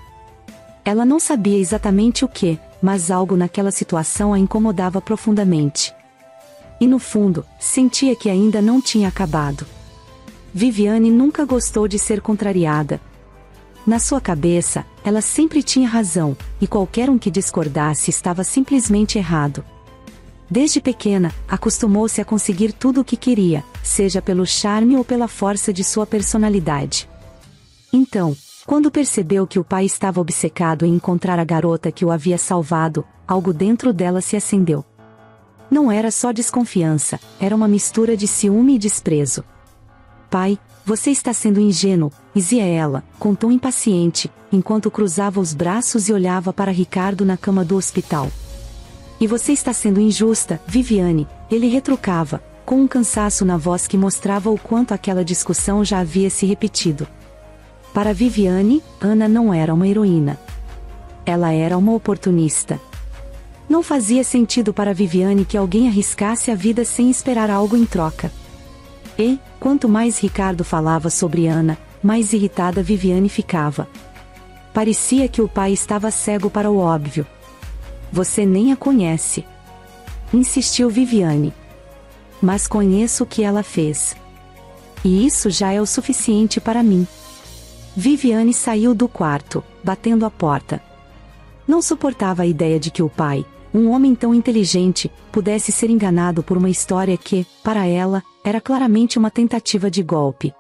Ela não sabia exatamente o que, mas algo naquela situação a incomodava profundamente. E no fundo, sentia que ainda não tinha acabado. Viviane nunca gostou de ser contrariada. Na sua cabeça, ela sempre tinha razão, e qualquer um que discordasse estava simplesmente errado. Desde pequena, acostumou-se a conseguir tudo o que queria, seja pelo charme ou pela força de sua personalidade. Então, quando percebeu que o pai estava obcecado em encontrar a garota que o havia salvado, algo dentro dela se acendeu. Não era só desconfiança, era uma mistura de ciúme e desprezo. Pai, você está sendo ingênuo, dizia ela, com tom impaciente, enquanto cruzava os braços e olhava para Ricardo na cama do hospital. E você está sendo injusta, Viviane, ele retrucava, com um cansaço na voz que mostrava o quanto aquela discussão já havia se repetido. Para Viviane, Ana não era uma heroína. Ela era uma oportunista. Não fazia sentido para Viviane que alguém arriscasse a vida sem esperar algo em troca. E, quanto mais Ricardo falava sobre Ana, mais irritada Viviane ficava. Parecia que o pai estava cego para o óbvio. Você nem a conhece. Insistiu Viviane. Mas conheço o que ela fez. E isso já é o suficiente para mim. Viviane saiu do quarto, batendo a porta. Não suportava a ideia de que o pai, um homem tão inteligente, pudesse ser enganado por uma história que, para ela, era claramente uma tentativa de golpe.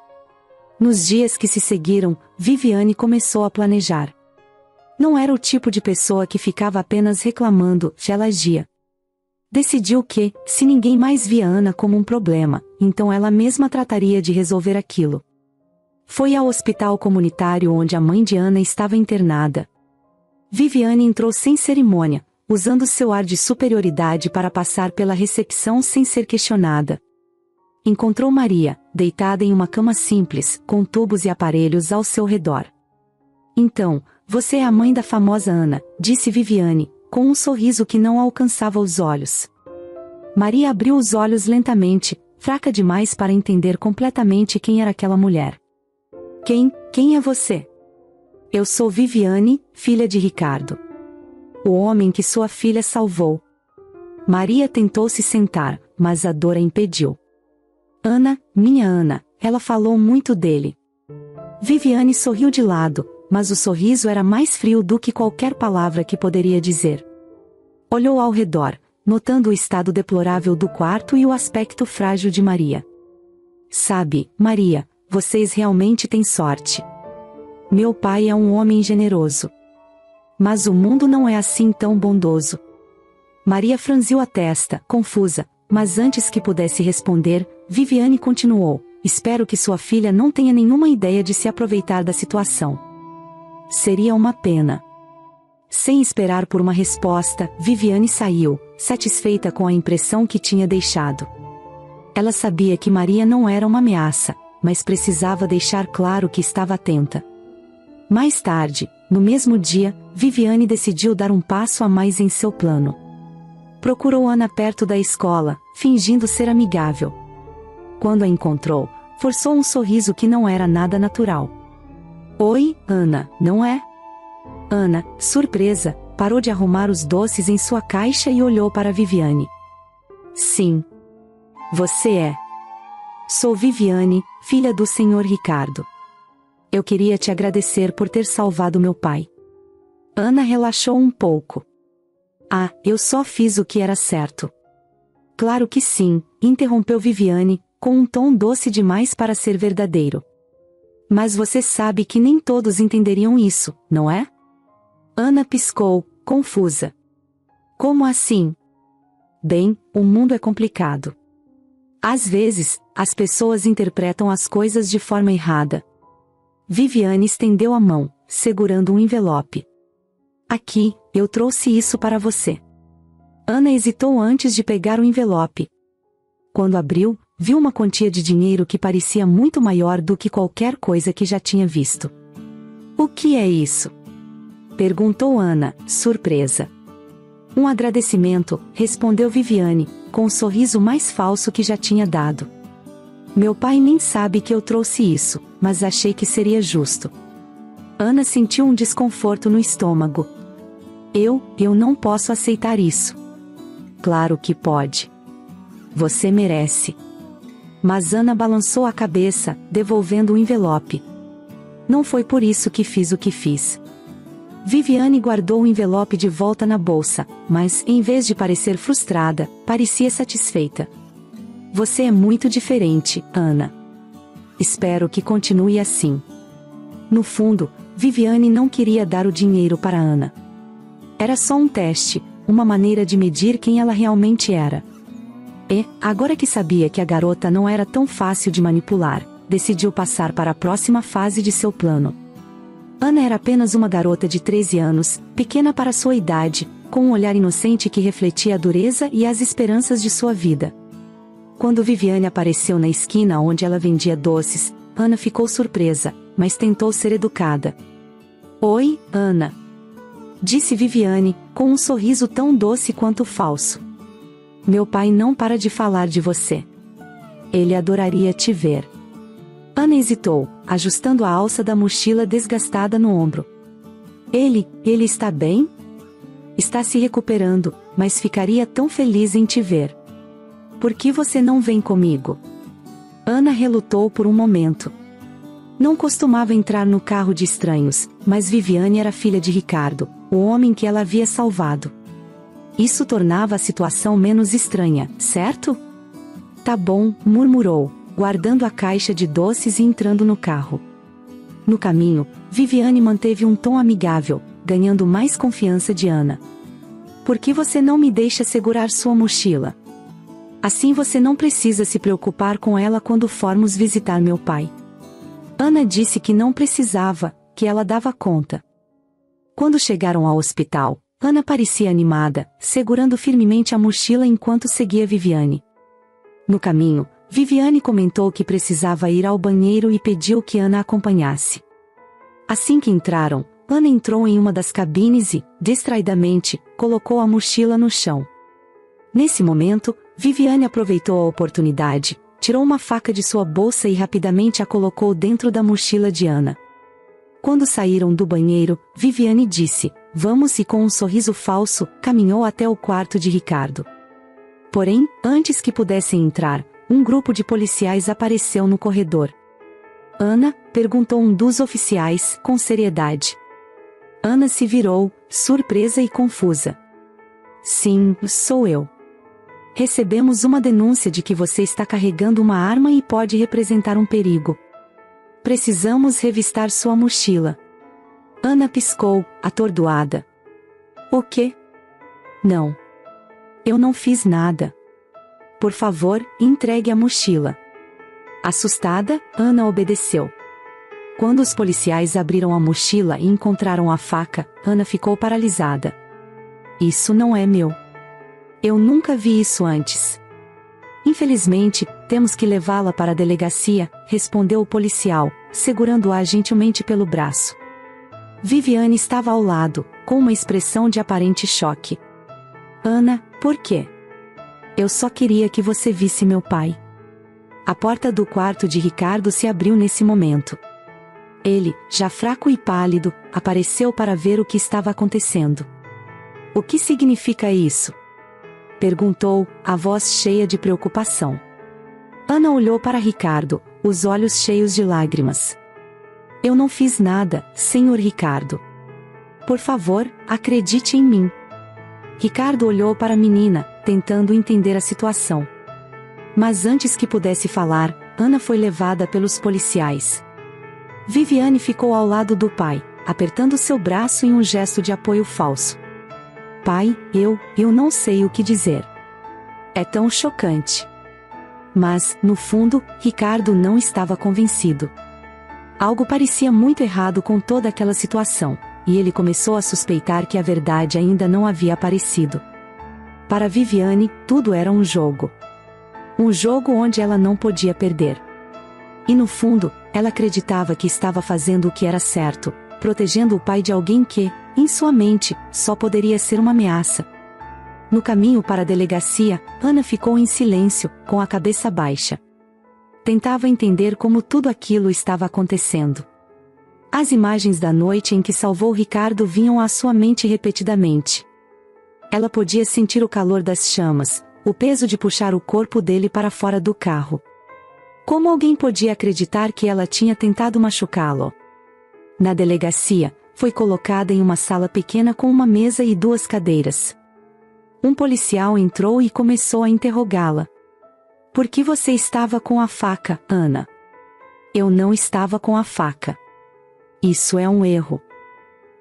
Nos dias que se seguiram, Viviane começou a planejar. Não era o tipo de pessoa que ficava apenas reclamando, ela agia. Decidiu que, se ninguém mais via Ana como um problema, então ela mesma trataria de resolver aquilo. Foi ao hospital comunitário onde a mãe de Ana estava internada. Viviane entrou sem cerimônia, usando seu ar de superioridade para passar pela recepção sem ser questionada. Encontrou Maria, deitada em uma cama simples, com tubos e aparelhos ao seu redor. Então, você é a mãe da famosa Ana, disse Viviane, com um sorriso que não alcançava os olhos. Maria abriu os olhos lentamente, fraca demais para entender completamente quem era aquela mulher. Quem é você? Eu sou Viviane, filha de Ricardo. O homem que sua filha salvou. Maria tentou se sentar, mas a dor a impediu. Ana, minha Ana, ela falou muito dele. Viviane sorriu de lado, mas o sorriso era mais frio do que qualquer palavra que poderia dizer. Olhou ao redor, notando o estado deplorável do quarto e o aspecto frágil de Maria. Sabe, Maria, vocês realmente têm sorte. Meu pai é um homem generoso. Mas o mundo não é assim tão bondoso. Maria franziu a testa, confusa, mas antes que pudesse responder, Viviane continuou: espero que sua filha não tenha nenhuma ideia de se aproveitar da situação. Seria uma pena. Sem esperar por uma resposta, Viviane saiu, satisfeita com a impressão que tinha deixado. Ela sabia que Maria não era uma ameaça, mas precisava deixar claro que estava atenta. Mais tarde, no mesmo dia, Viviane decidiu dar um passo a mais em seu plano. Procurou Ana perto da escola, fingindo ser amigável. Quando a encontrou, forçou um sorriso que não era nada natural. Oi, Ana, não é? Ana, surpresa, parou de arrumar os doces em sua caixa e olhou para Viviane. Sim. Você é. Sou Viviane, filha do Sr. Ricardo. Eu queria te agradecer por ter salvado meu pai. Ana relaxou um pouco. Ah, eu só fiz o que era certo. Claro que sim, interrompeu Viviane, com um tom doce demais para ser verdadeiro. Mas você sabe que nem todos entenderiam isso, não é? Ana piscou, confusa. Como assim? Bem, o mundo é complicado. Às vezes, as pessoas interpretam as coisas de forma errada. Viviane estendeu a mão, segurando um envelope. Aqui, eu trouxe isso para você. Ana hesitou antes de pegar o envelope. Quando abriu, viu uma quantia de dinheiro que parecia muito maior do que qualquer coisa que já tinha visto. O que é isso? Perguntou Ana, surpresa. Um agradecimento, respondeu Viviane, com o sorriso mais falso que já tinha dado. Meu pai nem sabe que eu trouxe isso, mas achei que seria justo. Ana sentiu um desconforto no estômago. Eu não posso aceitar isso. Claro que pode. Você merece. Mas Ana balançou a cabeça, devolvendo o envelope. Não foi por isso que fiz o que fiz. Viviane guardou o envelope de volta na bolsa, mas, em vez de parecer frustrada, parecia satisfeita. Você é muito diferente, Ana. Espero que continue assim. No fundo, Viviane não queria dar o dinheiro para Ana. Era só um teste, uma maneira de medir quem ela realmente era. E, agora que sabia que a garota não era tão fácil de manipular, decidiu passar para a próxima fase de seu plano. Ana era apenas uma garota de 13 anos, pequena para sua idade, com um olhar inocente que refletia a dureza e as esperanças de sua vida. Quando Viviane apareceu na esquina onde ela vendia doces, Ana ficou surpresa, mas tentou ser educada. "Oi, Ana", disse Viviane, com um sorriso tão doce quanto falso. "Meu pai não para de falar de você. Ele adoraria te ver." Ana hesitou, ajustando a alça da mochila desgastada no ombro. Ele está bem?" "Está se recuperando, mas ficaria tão feliz em te ver." "Por que você não vem comigo?" Ana relutou por um momento. Não costumava entrar no carro de estranhos, mas Viviane era filha de Ricardo, o homem que ela havia salvado. Isso tornava a situação menos estranha, certo? "Tá bom", murmurou, guardando a caixa de doces e entrando no carro. No caminho, Viviane manteve um tom amigável, ganhando mais confiança de Ana. "Por que você não me deixa segurar sua mochila? Assim você não precisa se preocupar com ela quando formos visitar meu pai." Ana disse que não precisava, que ela dava conta. Quando chegaram ao hospital, Ana parecia animada, segurando firmemente a mochila enquanto seguia Viviane. No caminho, Viviane comentou que precisava ir ao banheiro e pediu que Ana a acompanhasse. Assim que entraram, Ana entrou em uma das cabines e, distraidamente, colocou a mochila no chão. Nesse momento, Viviane aproveitou a oportunidade, tirou uma faca de sua bolsa e rapidamente a colocou dentro da mochila de Ana. Quando saíram do banheiro, Viviane disse, "Vamos", e com um sorriso falso, caminhou até o quarto de Ricardo. Porém, antes que pudessem entrar, um grupo de policiais apareceu no corredor. "Ana?", perguntou um dos oficiais, com seriedade. Ana se virou, surpresa e confusa. "Sim, sou eu. Recebemos uma denúncia de que você está carregando uma arma e pode representar um perigo. Precisamos revistar sua mochila." Ana piscou, atordoada. "O quê?" "Não. Eu não fiz nada. Por favor, entregue a mochila." Assustada, Ana obedeceu. Quando os policiais abriram a mochila e encontraram a faca, Ana ficou paralisada. "Isso não é meu. Eu nunca vi isso antes." "Infelizmente, temos que levá-la para a delegacia", respondeu o policial, segurando-a gentilmente pelo braço. Viviane estava ao lado, com uma expressão de aparente choque. "Ana, por quê?" "Eu só queria que você visse meu pai." A porta do quarto de Ricardo se abriu nesse momento. Ele, já fraco e pálido, apareceu para ver o que estava acontecendo. "O que significa isso?" perguntou, a voz cheia de preocupação. Ana olhou para Ricardo, os olhos cheios de lágrimas. "Eu não fiz nada, senhor Ricardo. Por favor, acredite em mim." Ricardo olhou para a menina, tentando entender a situação. Mas antes que pudesse falar, Ana foi levada pelos policiais. Viviane ficou ao lado do pai, apertando seu braço em um gesto de apoio falso. "Pai, eu não sei o que dizer. É tão chocante." Mas, no fundo, Ricardo não estava convencido. Algo parecia muito errado com toda aquela situação, e ele começou a suspeitar que a verdade ainda não havia aparecido. Para Viviane, tudo era um jogo. Um jogo onde ela não podia perder. E no fundo, ela acreditava que estava fazendo o que era certo, protegendo o pai de alguém que, em sua mente, só poderia ser uma ameaça. No caminho para a delegacia, Ana ficou em silêncio, com a cabeça baixa. Tentava entender como tudo aquilo estava acontecendo. As imagens da noite em que salvou Ricardo vinham à sua mente repetidamente. Ela podia sentir o calor das chamas, o peso de puxar o corpo dele para fora do carro. Como alguém podia acreditar que ela tinha tentado machucá-lo? Na delegacia, foi colocada em uma sala pequena com uma mesa e 2 cadeiras. Um policial entrou e começou a interrogá-la. "Por que você estava com a faca, Ana?" "Eu não estava com a faca." "Isso é um erro.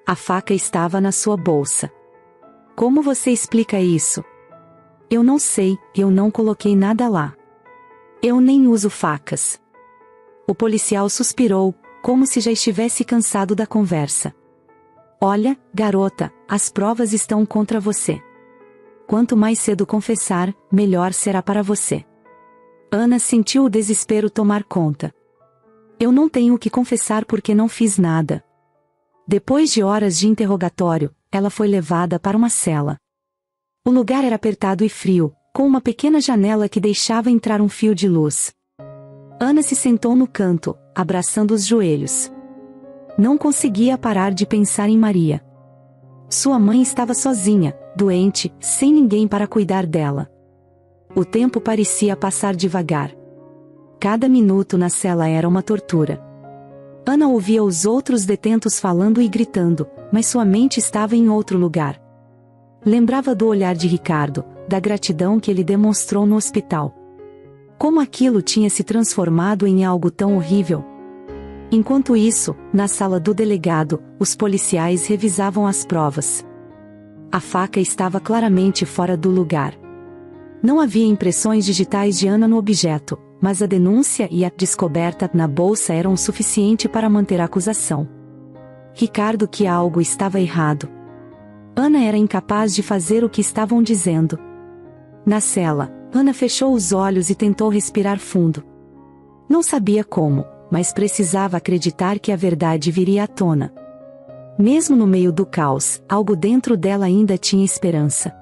A faca estava na sua bolsa." "Como você explica isso?" "Eu não sei, eu não coloquei nada lá. Eu nem uso facas." O policial suspirou, como se já estivesse cansado da conversa. Olha, garota, as provas estão contra você. Quanto mais cedo confessar, melhor será para você. Ana sentiu o desespero tomar conta. Eu não tenho o que confessar porque não fiz nada. Depois de horas de interrogatório, ela foi levada para uma cela. O lugar era apertado e frio, com uma pequena janela que deixava entrar um fio de luz. Ana se sentou no canto, abraçando os joelhos. Não conseguia parar de pensar em Maria. Sua mãe estava sozinha, doente, sem ninguém para cuidar dela. O tempo parecia passar devagar. Cada minuto na cela era uma tortura. Ana ouvia os outros detentos falando e gritando, mas sua mente estava em outro lugar. Lembrava do olhar de Ricardo, da gratidão que ele demonstrou no hospital. Como aquilo tinha se transformado em algo tão horrível. Enquanto isso, na sala do delegado, os policiais revisavam as provas. A faca estava claramente fora do lugar. Não havia impressões digitais de Ana no objeto, mas a denúncia e a descoberta na bolsa eram o suficiente para manter a acusação. Ricardo que algo estava errado. Ana era incapaz de fazer o que estavam dizendo. Na cela, Ana fechou os olhos e tentou respirar fundo. Não sabia como, mas precisava acreditar que a verdade viria à tona. Mesmo no meio do caos, algo dentro dela ainda tinha esperança.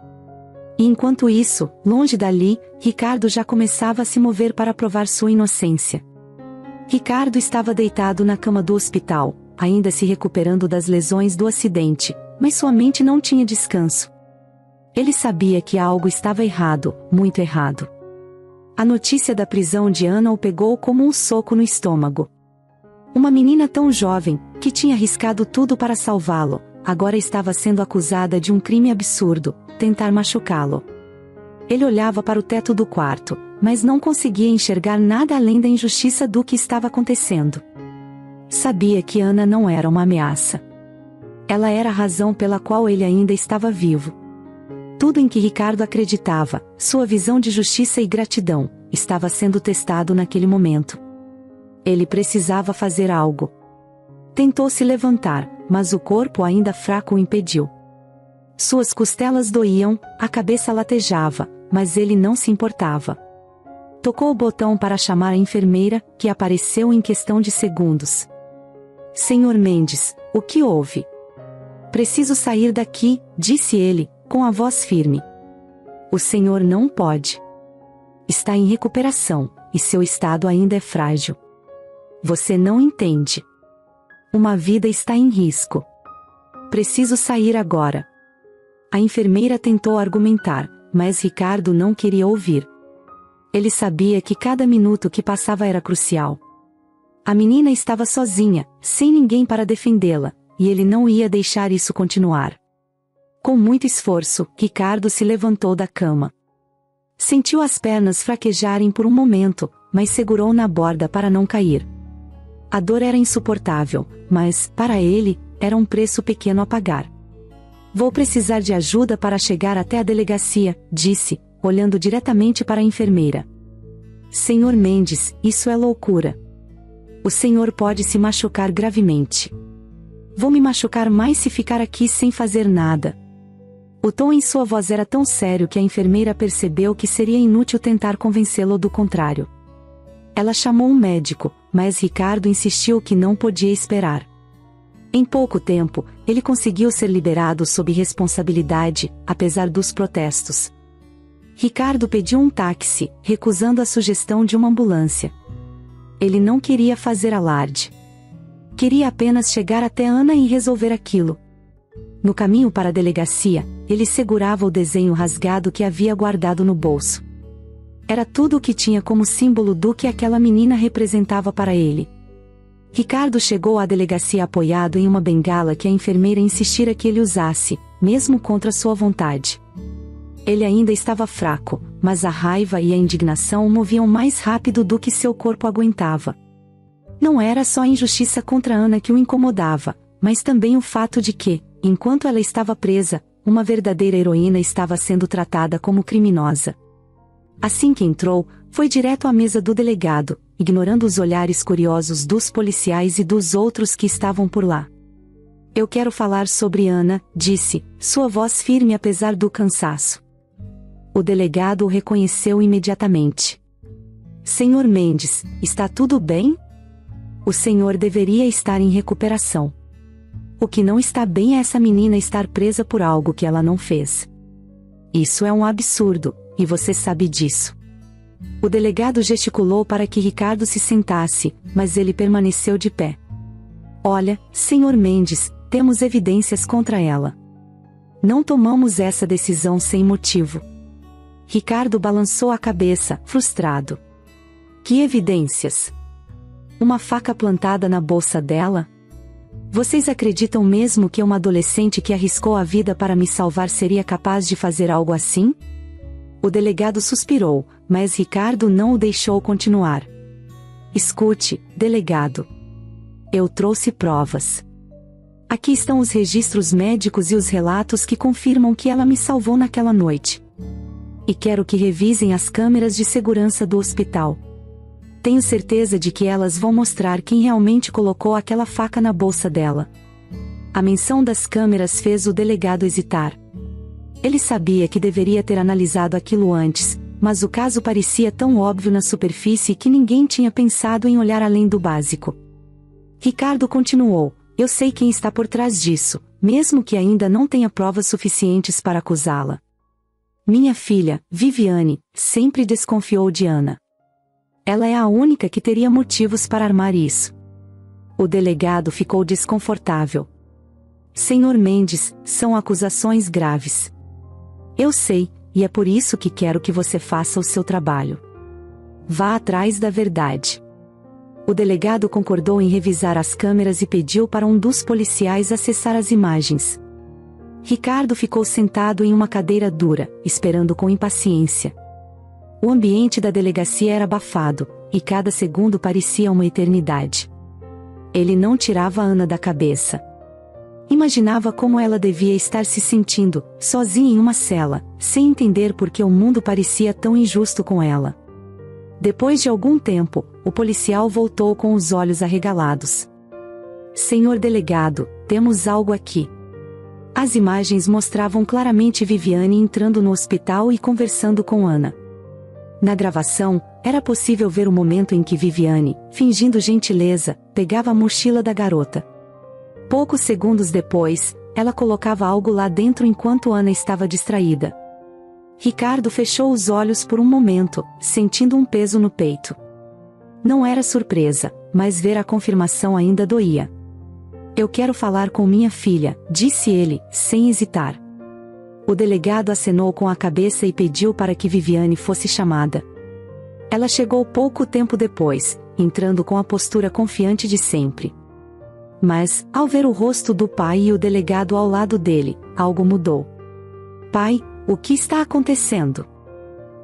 E enquanto isso, longe dali, Ricardo já começava a se mover para provar sua inocência. Ricardo estava deitado na cama do hospital, ainda se recuperando das lesões do acidente, mas sua mente não tinha descanso. Ele sabia que algo estava errado, muito errado. A notícia da prisão de Ana o pegou como um soco no estômago. Uma menina tão jovem, que tinha arriscado tudo para salvá-lo, agora estava sendo acusada de um crime absurdo, tentar machucá-lo. Ele olhava para o teto do quarto, mas não conseguia enxergar nada além da injustiça do que estava acontecendo. Sabia que Ana não era uma ameaça. Ela era a razão pela qual ele ainda estava vivo. Tudo em que Ricardo acreditava, sua visão de justiça e gratidão, estava sendo testado naquele momento. Ele precisava fazer algo. Tentou se levantar, mas o corpo ainda fraco o impediu. Suas costelas doíam, a cabeça latejava, mas ele não se importava. Tocou o botão para chamar a enfermeira, que apareceu em questão de segundos. Senhor Mendes, o que houve? Preciso sair daqui, disse ele, com a voz firme. O senhor não pode. Está em recuperação, e seu estado ainda é frágil. Você não entende. Uma vida está em risco. Preciso sair agora. A enfermeira tentou argumentar, mas Ricardo não queria ouvir. Ele sabia que cada minuto que passava era crucial. A menina estava sozinha, sem ninguém para defendê-la, e ele não ia deixar isso continuar. Com muito esforço, Ricardo se levantou da cama. Sentiu as pernas fraquejarem por um momento, mas segurou na borda para não cair. A dor era insuportável, mas, para ele, era um preço pequeno a pagar. Vou precisar de ajuda para chegar até a delegacia, disse, olhando diretamente para a enfermeira. Senhor Mendes, isso é loucura. O senhor pode se machucar gravemente. Vou me machucar mais se ficar aqui sem fazer nada. O tom em sua voz era tão sério que a enfermeira percebeu que seria inútil tentar convencê-lo do contrário. Ela chamou um médico, mas Ricardo insistiu que não podia esperar. Em pouco tempo, ele conseguiu ser liberado sob responsabilidade, apesar dos protestos. Ricardo pediu um táxi, recusando a sugestão de uma ambulância. Ele não queria fazer alarde. Queria apenas chegar até Ana e resolver aquilo. No caminho para a delegacia, ele segurava o desenho rasgado que havia guardado no bolso. Era tudo o que tinha como símbolo do que aquela menina representava para ele. Ricardo chegou à delegacia apoiado em uma bengala que a enfermeira insistira que ele usasse, mesmo contra sua vontade. Ele ainda estava fraco, mas a raiva e a indignação o moviam mais rápido do que seu corpo aguentava. Não era só a injustiça contra Ana que o incomodava, mas também o fato de que, enquanto ela estava presa, uma verdadeira heroína estava sendo tratada como criminosa. Assim que entrou, foi direto à mesa do delegado, ignorando os olhares curiosos dos policiais e dos outros que estavam por lá. Eu quero falar sobre Ana, disse, sua voz firme apesar do cansaço. O delegado o reconheceu imediatamente. Senhor Mendes, está tudo bem? O senhor deveria estar em recuperação. O que não está bem é essa menina estar presa por algo que ela não fez. Isso é um absurdo, e você sabe disso. O delegado gesticulou para que Ricardo se sentasse, mas ele permaneceu de pé. Olha, senhor Mendes, temos evidências contra ela. Não tomamos essa decisão sem motivo. Ricardo balançou a cabeça, frustrado. Que evidências? Uma faca plantada na bolsa dela? Vocês acreditam mesmo que uma adolescente que arriscou a vida para me salvar seria capaz de fazer algo assim? O delegado suspirou, mas Ricardo não o deixou continuar. Escute, delegado. Eu trouxe provas. Aqui estão os registros médicos e os relatos que confirmam que ela me salvou naquela noite. E quero que revisem as câmeras de segurança do hospital. Tenho certeza de que elas vão mostrar quem realmente colocou aquela faca na bolsa dela. A menção das câmeras fez o delegado hesitar. Ele sabia que deveria ter analisado aquilo antes, mas o caso parecia tão óbvio na superfície que ninguém tinha pensado em olhar além do básico. Ricardo continuou, eu sei quem está por trás disso, mesmo que ainda não tenha provas suficientes para acusá-la. Minha filha, Viviane, sempre desconfiou de Ana. Ela é a única que teria motivos para armar isso. O delegado ficou desconfortável. Senhor Mendes, são acusações graves. Eu sei, e é por isso que quero que você faça o seu trabalho. Vá atrás da verdade. O delegado concordou em revisar as câmeras e pediu para um dos policiais acessar as imagens. Ricardo ficou sentado em uma cadeira dura, esperando com impaciência. O ambiente da delegacia era abafado, e cada segundo parecia uma eternidade. Ele não tirava Ana da cabeça. Imaginava como ela devia estar se sentindo, sozinha em uma cela, sem entender por que o mundo parecia tão injusto com ela. Depois de algum tempo, o policial voltou com os olhos arregalados. Senhor delegado, temos algo aqui. As imagens mostravam claramente Viviane entrando no hospital e conversando com Ana. Na gravação, era possível ver o momento em que Viviane, fingindo gentileza, pegava a mochila da garota. Poucos segundos depois, ela colocava algo lá dentro enquanto Ana estava distraída. Ricardo fechou os olhos por um momento, sentindo um peso no peito. Não era surpresa, mas ver a confirmação ainda doía. Eu quero falar com minha filha, disse ele, sem hesitar. O delegado acenou com a cabeça e pediu para que Viviane fosse chamada. Ela chegou pouco tempo depois, entrando com a postura confiante de sempre. Mas, ao ver o rosto do pai e o delegado ao lado dele, algo mudou. Pai, o que está acontecendo?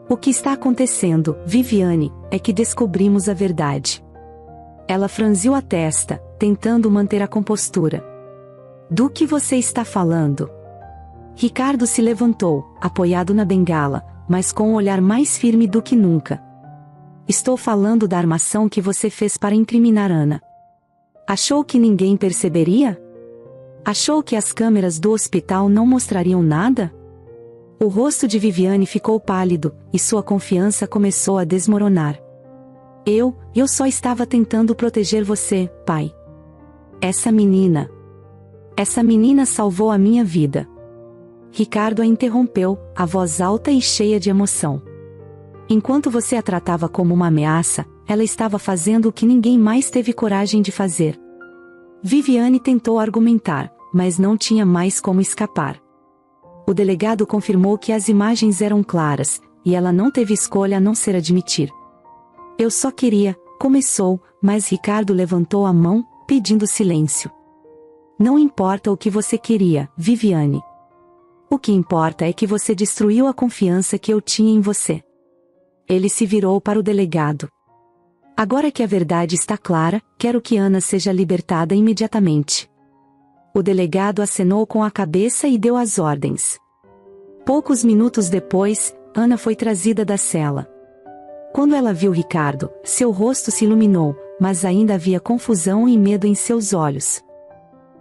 O que está acontecendo, Viviane, é que descobrimos a verdade. Ela franziu a testa, tentando manter a compostura. Do que você está falando? Ricardo se levantou, apoiado na bengala, mas com um olhar mais firme do que nunca. Estou falando da armação que você fez para incriminar Ana. Achou que ninguém perceberia? Achou que as câmeras do hospital não mostrariam nada? O rosto de Viviane ficou pálido, e sua confiança começou a desmoronar. Eu só estava tentando proteger você, pai. Essa menina salvou a minha vida. Ricardo a interrompeu, a voz alta e cheia de emoção. Enquanto você a tratava como uma ameaça, ela estava fazendo o que ninguém mais teve coragem de fazer. Viviane tentou argumentar, mas não tinha mais como escapar. O delegado confirmou que as imagens eram claras, e ela não teve escolha a não ser admitir. Eu só queria, começou, mas Ricardo levantou a mão, pedindo silêncio. Não importa o que você queria, Viviane. O que importa é que você destruiu a confiança que eu tinha em você. Ele se virou para o delegado. Agora que a verdade está clara, quero que Ana seja libertada imediatamente. O delegado acenou com a cabeça e deu as ordens. Poucos minutos depois, Ana foi trazida da cela. Quando ela viu Ricardo, seu rosto se iluminou, mas ainda havia confusão e medo em seus olhos.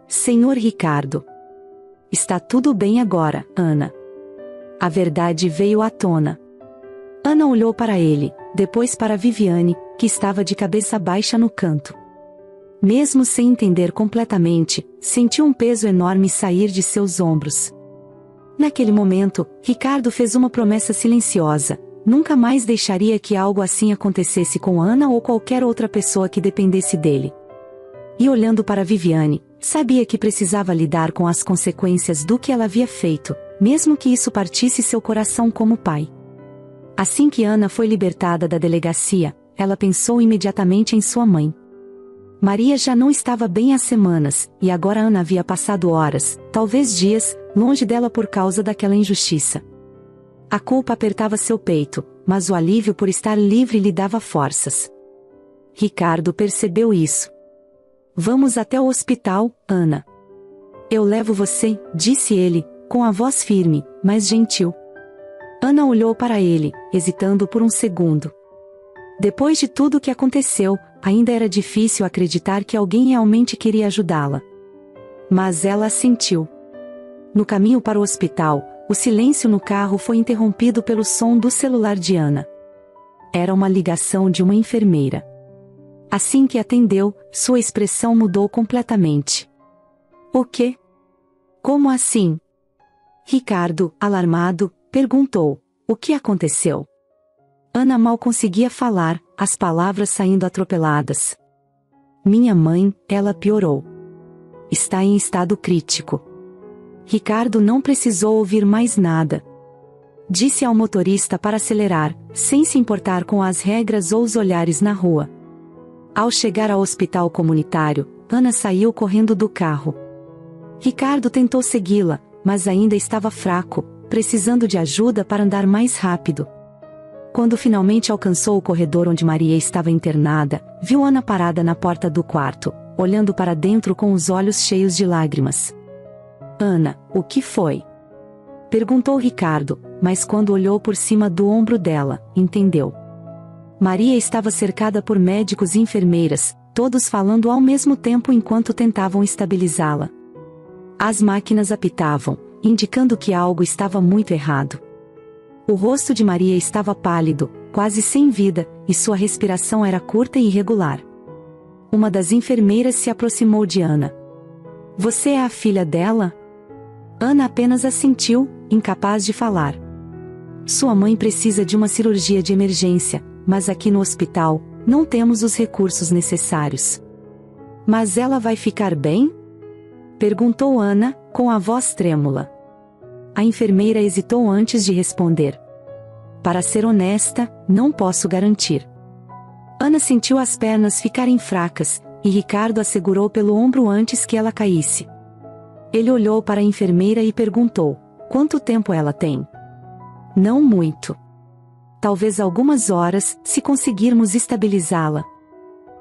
Senhor Ricardo. Está tudo bem agora, Ana. A verdade veio à tona. Ana olhou para ele, depois para Viviane, que estava de cabeça baixa no canto. Mesmo sem entender completamente, sentiu um peso enorme sair de seus ombros. Naquele momento, Ricardo fez uma promessa silenciosa: nunca mais deixaria que algo assim acontecesse com Ana ou qualquer outra pessoa que dependesse dele. E olhando para Viviane, sabia que precisava lidar com as consequências do que ela havia feito, mesmo que isso partisse seu coração como pai. Assim que Ana foi libertada da delegacia, ela pensou imediatamente em sua mãe. Maria já não estava bem há semanas, e agora Ana havia passado horas, talvez dias, longe dela por causa daquela injustiça. A culpa apertava seu peito, mas o alívio por estar livre lhe dava forças. Ricardo percebeu isso. Vamos até o hospital, Ana. Eu levo você, disse ele, com a voz firme, mas gentil. Ana olhou para ele, hesitando por um segundo. Depois de tudo o que aconteceu, ainda era difícil acreditar que alguém realmente queria ajudá-la. Mas ela assentiu. No caminho para o hospital, o silêncio no carro foi interrompido pelo som do celular de Ana. Era uma ligação de uma enfermeira. Assim que atendeu, sua expressão mudou completamente. O quê? Como assim? Ricardo, alarmado, perguntou: o que aconteceu? Ana mal conseguia falar, as palavras saindo atropeladas. Minha mãe, ela piorou. Está em estado crítico. Ricardo não precisou ouvir mais nada. Disse ao motorista para acelerar, sem se importar com as regras ou os olhares na rua. Ao chegar ao hospital comunitário, Ana saiu correndo do carro. Ricardo tentou segui-la, mas ainda estava fraco, precisando de ajuda para andar mais rápido. Quando finalmente alcançou o corredor onde Maria estava internada, viu Ana parada na porta do quarto, olhando para dentro com os olhos cheios de lágrimas. Ana, o que foi? Perguntou Ricardo, mas quando olhou por cima do ombro dela, entendeu. Maria estava cercada por médicos e enfermeiras, todos falando ao mesmo tempo enquanto tentavam estabilizá-la. As máquinas apitavam, indicando que algo estava muito errado. O rosto de Maria estava pálido, quase sem vida, e sua respiração era curta e irregular. Uma das enfermeiras se aproximou de Ana. Você é a filha dela? Ana apenas assentiu, incapaz de falar. Sua mãe precisa de uma cirurgia de emergência, mas aqui no hospital, não temos os recursos necessários. Mas ela vai ficar bem? Perguntou Ana, com a voz trêmula. A enfermeira hesitou antes de responder. Para ser honesta, não posso garantir. Ana sentiu as pernas ficarem fracas, e Ricardo a segurou pelo ombro antes que ela caísse. Ele olhou para a enfermeira e perguntou: quanto tempo ela tem? Não muito. Talvez algumas horas, se conseguirmos estabilizá-la.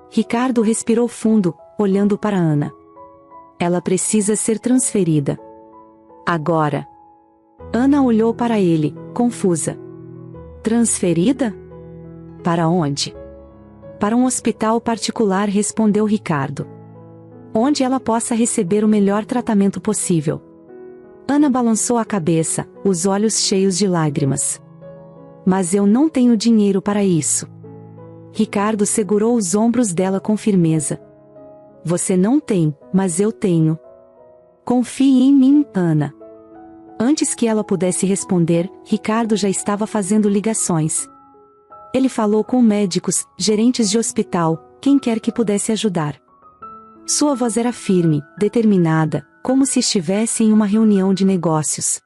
Ricardo respirou fundo, olhando para Ana. Ela precisa ser transferida. Agora. Ana olhou para ele, confusa. Transferida? Para onde? Para um hospital particular, respondeu Ricardo. Onde ela possa receber o melhor tratamento possível. Ana balançou a cabeça, os olhos cheios de lágrimas. Mas eu não tenho dinheiro para isso. Ricardo segurou os ombros dela com firmeza. Você não tem, mas eu tenho. Confie em mim, Ana. Antes que ela pudesse responder, Ricardo já estava fazendo ligações. Ele falou com médicos, gerentes de hospital, quem quer que pudesse ajudar. Sua voz era firme, determinada, como se estivesse em uma reunião de negócios.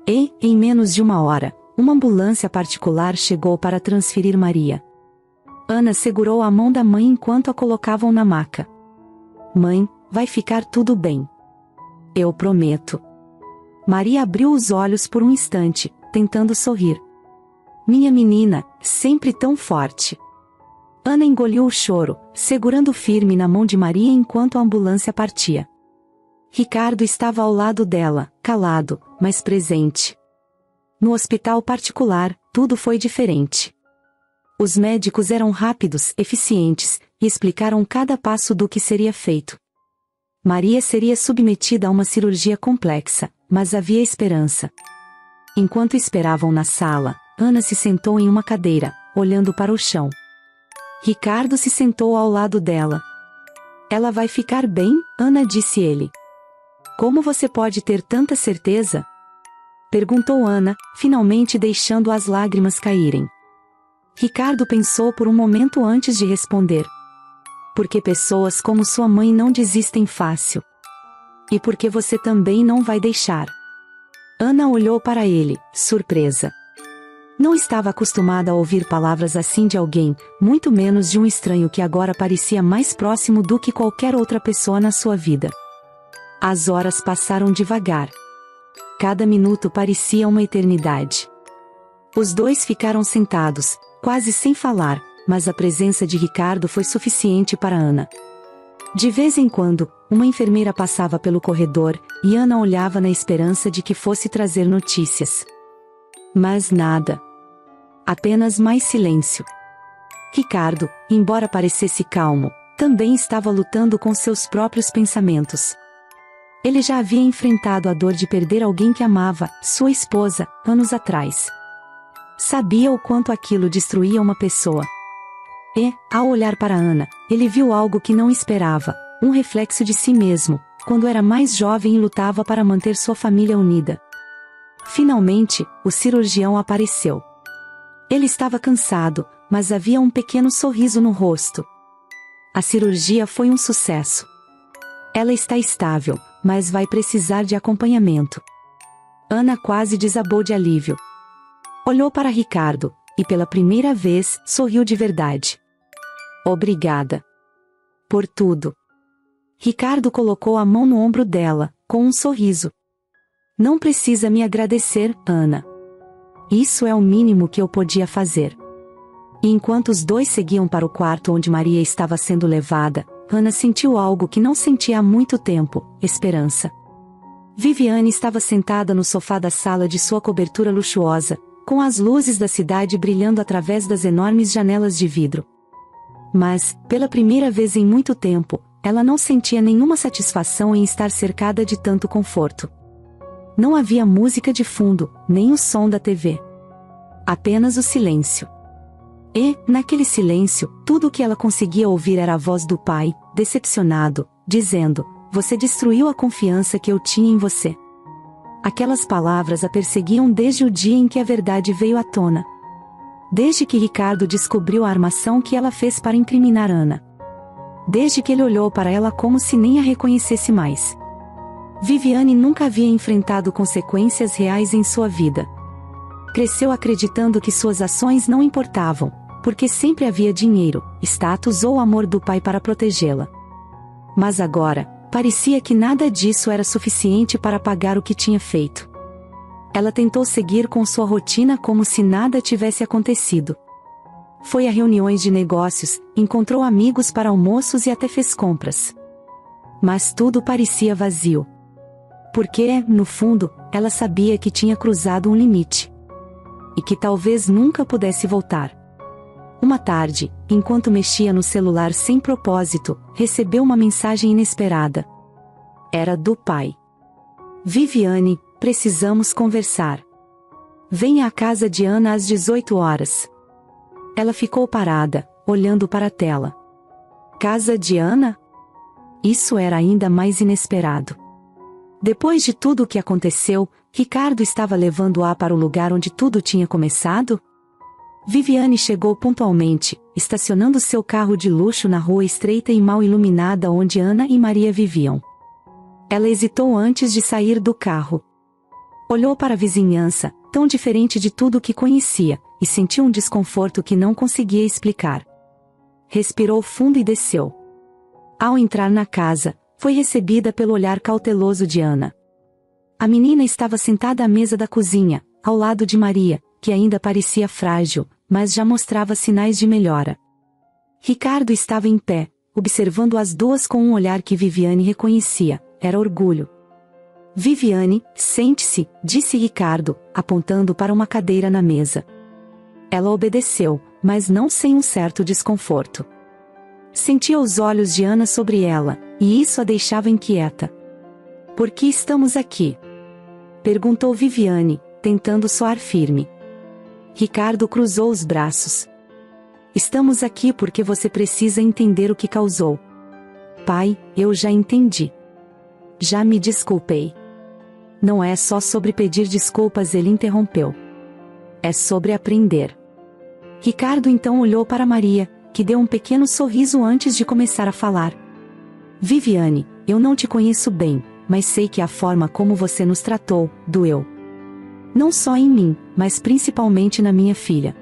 E, em menos de uma hora, uma ambulância particular chegou para transferir Maria. Ana segurou a mão da mãe enquanto a colocavam na maca. Mãe, vai ficar tudo bem. Eu prometo. Maria abriu os olhos por um instante, tentando sorrir. Minha menina, sempre tão forte. Ana engoliu o choro, segurando firme na mão de Maria enquanto a ambulância partia. Ricardo estava ao lado dela, calado, mas presente. No hospital particular, tudo foi diferente. Os médicos eram rápidos, eficientes, e explicaram cada passo do que seria feito. Maria seria submetida a uma cirurgia complexa, mas havia esperança. Enquanto esperavam na sala, Ana se sentou em uma cadeira, olhando para o chão. Ricardo se sentou ao lado dela. Ela vai ficar bem, Ana, disse ele. Como você pode ter tanta certeza? Perguntou Ana, finalmente deixando as lágrimas caírem. Ricardo pensou por um momento antes de responder. Porque pessoas como sua mãe não desistem fácil. E porque você também não vai deixar. Ana olhou para ele, surpresa. Não estava acostumada a ouvir palavras assim de alguém, muito menos de um estranho que agora parecia mais próximo do que qualquer outra pessoa na sua vida. As horas passaram devagar. Cada minuto parecia uma eternidade. Os dois ficaram sentados, quase sem falar, mas a presença de Ricardo foi suficiente para Ana. De vez em quando, uma enfermeira passava pelo corredor, e Ana olhava na esperança de que fosse trazer notícias. Mas nada. Apenas mais silêncio. Ricardo, embora parecesse calmo, também estava lutando com seus próprios pensamentos. Ele já havia enfrentado a dor de perder alguém que amava, sua esposa, anos atrás. Sabia o quanto aquilo destruía uma pessoa. E, ao olhar para Ana, ele viu algo que não esperava, um reflexo de si mesmo, quando era mais jovem e lutava para manter sua família unida. Finalmente, o cirurgião apareceu. Ele estava cansado, mas havia um pequeno sorriso no rosto. A cirurgia foi um sucesso. Ela está estável, mas vai precisar de acompanhamento. Ana quase desabou de alívio. Olhou para Ricardo, e pela primeira vez, sorriu de verdade. Obrigada. Por tudo. Ricardo colocou a mão no ombro dela, com um sorriso. Não precisa me agradecer, Ana. Isso é o mínimo que eu podia fazer. E enquanto os dois seguiam para o quarto onde Maria estava sendo levada, Ana sentiu algo que não sentia há muito tempo: esperança. Viviane estava sentada no sofá da sala de sua cobertura luxuosa, com as luzes da cidade brilhando através das enormes janelas de vidro. Mas, pela primeira vez em muito tempo, ela não sentia nenhuma satisfação em estar cercada de tanto conforto. Não havia música de fundo, nem o som da TV. Apenas o silêncio. E, naquele silêncio, tudo o que ela conseguia ouvir era a voz do pai, decepcionado, dizendo: "Você destruiu a confiança que eu tinha em você." Aquelas palavras a perseguiam desde o dia em que a verdade veio à tona. Desde que Ricardo descobriu a armação que ela fez para incriminar Ana. Desde que ele olhou para ela como se nem a reconhecesse mais. Viviane nunca havia enfrentado consequências reais em sua vida. Cresceu acreditando que suas ações não importavam, porque sempre havia dinheiro, status ou amor do pai para protegê-la. Mas agora, parecia que nada disso era suficiente para pagar o que tinha feito. Ela tentou seguir com sua rotina como se nada tivesse acontecido. Foi a reuniões de negócios, encontrou amigos para almoços e até fez compras. Mas tudo parecia vazio. Porque, no fundo, ela sabia que tinha cruzado um limite. E que talvez nunca pudesse voltar. Uma tarde, enquanto mexia no celular sem propósito, recebeu uma mensagem inesperada. Era do pai. "Viviane, precisamos conversar. Venha à casa de Ana às 18 horas. Ela ficou parada, olhando para a tela. Casa de Ana? Isso era ainda mais inesperado. Depois de tudo o que aconteceu, Ricardo estava levando-a para o lugar onde tudo tinha começado? Viviane chegou pontualmente, estacionando seu carro de luxo na rua estreita e mal iluminada onde Ana e Maria viviam. Ela hesitou antes de sair do carro. Olhou para a vizinhança, tão diferente de tudo o que conhecia, e sentiu um desconforto que não conseguia explicar. Respirou fundo e desceu. Ao entrar na casa, foi recebida pelo olhar cauteloso de Ana. A menina estava sentada à mesa da cozinha, ao lado de Maria, que ainda parecia frágil, mas já mostrava sinais de melhora. Ricardo estava em pé, observando as duas com um olhar que Viviane reconhecia: era orgulho. Viviane, sente-se, disse Ricardo, apontando para uma cadeira na mesa. Ela obedeceu, mas não sem um certo desconforto. Sentia os olhos de Ana sobre ela, e isso a deixava inquieta. Por que estamos aqui? Perguntou Viviane, tentando soar firme. Ricardo cruzou os braços. Estamos aqui porque você precisa entender o que causou. Pai, eu já entendi. Já me desculpei. Não é só sobre pedir desculpas, ele interrompeu. É sobre aprender. Ricardo então olhou para Maria, que deu um pequeno sorriso antes de começar a falar. Viviane, eu não te conheço bem, mas sei que a forma como você nos tratou, doeu. Não só em mim, mas principalmente na minha filha.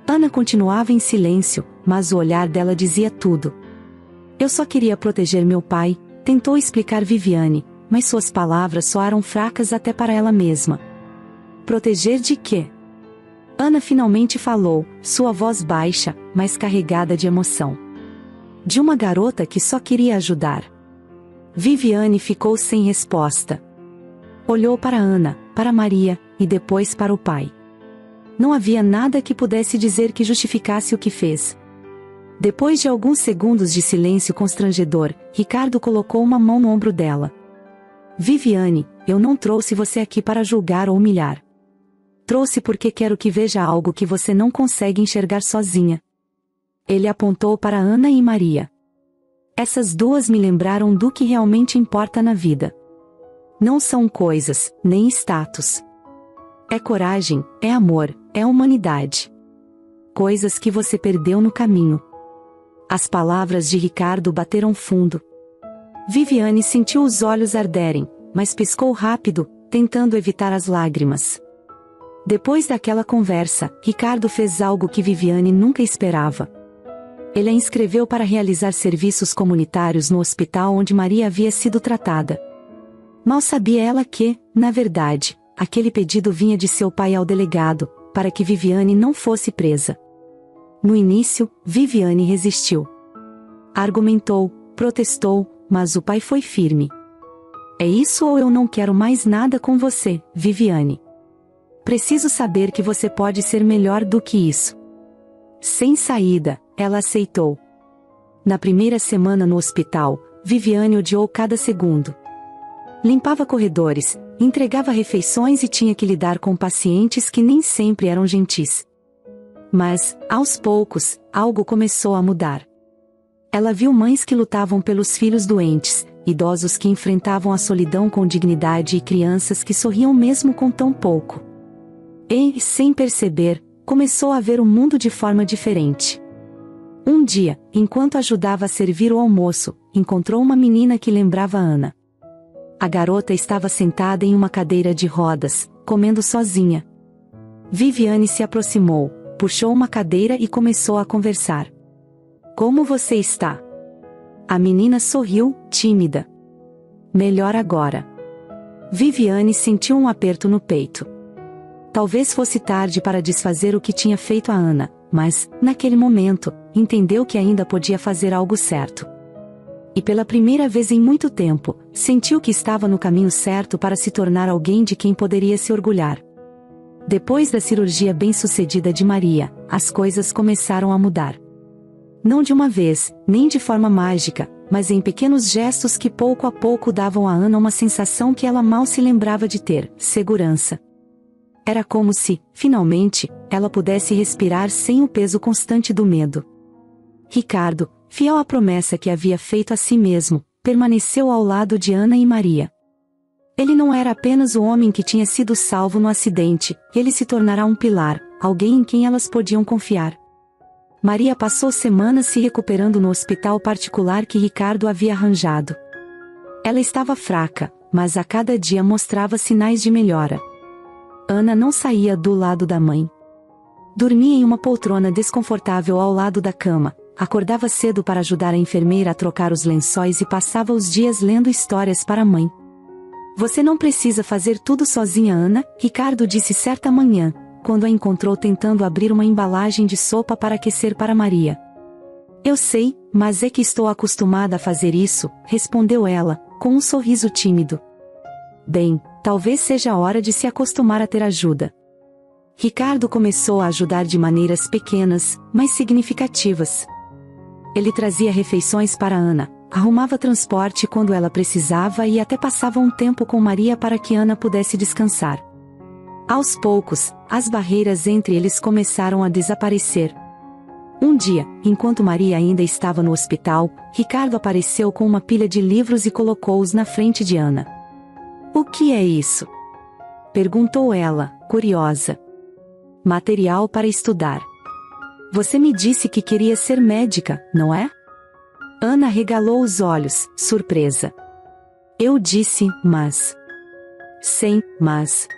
Ana continuava em silêncio, mas o olhar dela dizia tudo. Eu só queria proteger meu pai, tentou explicar Viviane, mas suas palavras soaram fracas até para ela mesma. Proteger de quê? Ana finalmente falou, sua voz baixa, mas carregada de emoção. De uma garota que só queria ajudar. Viviane ficou sem resposta. Olhou para Ana, para Maria, e depois para o pai. Não havia nada que pudesse dizer que justificasse o que fez. Depois de alguns segundos de silêncio constrangedor, Ricardo colocou uma mão no ombro dela. Viviane, eu não trouxe você aqui para julgar ou humilhar. Trouxe porque quero que veja algo que você não consegue enxergar sozinha. Ele apontou para Ana e Maria. Essas duas me lembraram do que realmente importa na vida. Não são coisas, nem status. É coragem, é amor, é humanidade. Coisas que você perdeu no caminho. As palavras de Ricardo bateram fundo. Viviane sentiu os olhos arderem, mas piscou rápido, tentando evitar as lágrimas. Depois daquela conversa, Ricardo fez algo que Viviane nunca esperava. Ele a inscreveu para realizar serviços comunitários no hospital onde Maria havia sido tratada. Mal sabia ela que, na verdade, aquele pedido vinha de seu pai ao delegado, para que Viviane não fosse presa. No início, Viviane resistiu. Argumentou, protestou, mas o pai foi firme. É isso ou eu não quero mais nada com você, Viviane. Preciso saber que você pode ser melhor do que isso. Sem saída, ela aceitou. Na primeira semana no hospital, Viviane odiou cada segundo. Limpava corredores, entregava refeições e tinha que lidar com pacientes que nem sempre eram gentis. Mas, aos poucos, algo começou a mudar. Ela viu mães que lutavam pelos filhos doentes, idosos que enfrentavam a solidão com dignidade e crianças que sorriam mesmo com tão pouco. E, sem perceber, começou a ver o mundo de forma diferente. Um dia, enquanto ajudava a servir o almoço, encontrou uma menina que lembrava Ana. A garota estava sentada em uma cadeira de rodas, comendo sozinha. Viviane se aproximou, puxou uma cadeira e começou a conversar. Como você está? A menina sorriu, tímida. Melhor agora. Viviane sentiu um aperto no peito. Talvez fosse tarde para desfazer o que tinha feito a Ana, mas, naquele momento, entendeu que ainda podia fazer algo certo. E pela primeira vez em muito tempo, sentiu que estava no caminho certo para se tornar alguém de quem poderia se orgulhar. Depois da cirurgia bem-sucedida de Maria, as coisas começaram a mudar. Não de uma vez, nem de forma mágica, mas em pequenos gestos que pouco a pouco davam a Ana uma sensação que ela mal se lembrava de ter: segurança. Era como se, finalmente, ela pudesse respirar sem o peso constante do medo. Ricardo, fiel à promessa que havia feito a si mesmo, permaneceu ao lado de Ana e Maria. Ele não era apenas o homem que tinha sido salvo no acidente, ele se tornará um pilar, alguém em quem elas podiam confiar. Maria passou semanas se recuperando no hospital particular que Ricardo havia arranjado. Ela estava fraca, mas a cada dia mostrava sinais de melhora. Ana não saía do lado da mãe. Dormia em uma poltrona desconfortável ao lado da cama, acordava cedo para ajudar a enfermeira a trocar os lençóis e passava os dias lendo histórias para a mãe. Você não precisa fazer tudo sozinha, Ana, Ricardo disse certa manhã, quando a encontrou tentando abrir uma embalagem de sopa para aquecer para Maria. Eu sei, mas é que estou acostumada a fazer isso, respondeu ela, com um sorriso tímido. Bem, talvez seja a hora de se acostumar a ter ajuda. Ricardo começou a ajudar de maneiras pequenas, mas significativas. Ele trazia refeições para Ana, arrumava transporte quando ela precisava e até passava um tempo com Maria para que Ana pudesse descansar. Aos poucos, as barreiras entre eles começaram a desaparecer. Um dia, enquanto Maria ainda estava no hospital, Ricardo apareceu com uma pilha de livros e colocou-os na frente de Ana. "O que é isso?" perguntou ela, curiosa. "Material para estudar. Você me disse que queria ser médica, não é?" Ana regalou os olhos, surpresa. "Eu disse, mas..." "Sem, mas...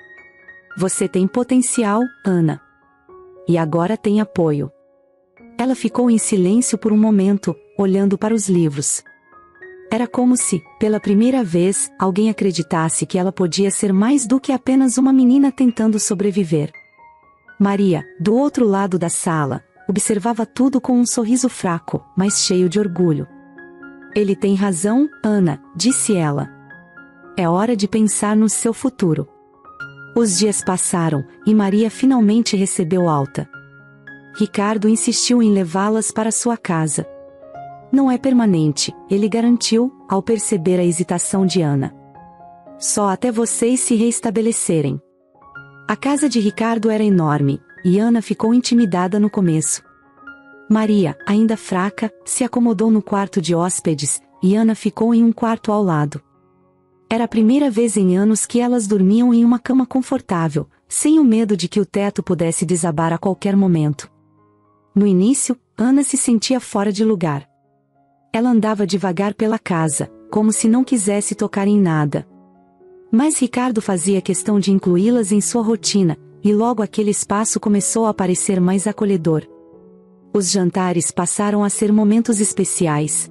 Você tem potencial, Ana. E agora tem apoio." Ela ficou em silêncio por um momento, olhando para os livros. Era como se, pela primeira vez, alguém acreditasse que ela podia ser mais do que apenas uma menina tentando sobreviver. Maria, do outro lado da sala, observava tudo com um sorriso fraco, mas cheio de orgulho. "Ele tem razão, Ana", disse ela. "É hora de pensar no seu futuro." Os dias passaram, e Maria finalmente recebeu alta. Ricardo insistiu em levá-las para sua casa. "Não é permanente", ele garantiu, ao perceber a hesitação de Ana. "Só até vocês se reestabelecerem." A casa de Ricardo era enorme, e Ana ficou intimidada no começo. Maria, ainda fraca, se acomodou no quarto de hóspedes, e Ana ficou em um quarto ao lado. Era a primeira vez em anos que elas dormiam em uma cama confortável, sem o medo de que o teto pudesse desabar a qualquer momento. No início, Ana se sentia fora de lugar. Ela andava devagar pela casa, como se não quisesse tocar em nada. Mas Ricardo fazia questão de incluí-las em sua rotina, e logo aquele espaço começou a parecer mais acolhedor. Os jantares passaram a ser momentos especiais.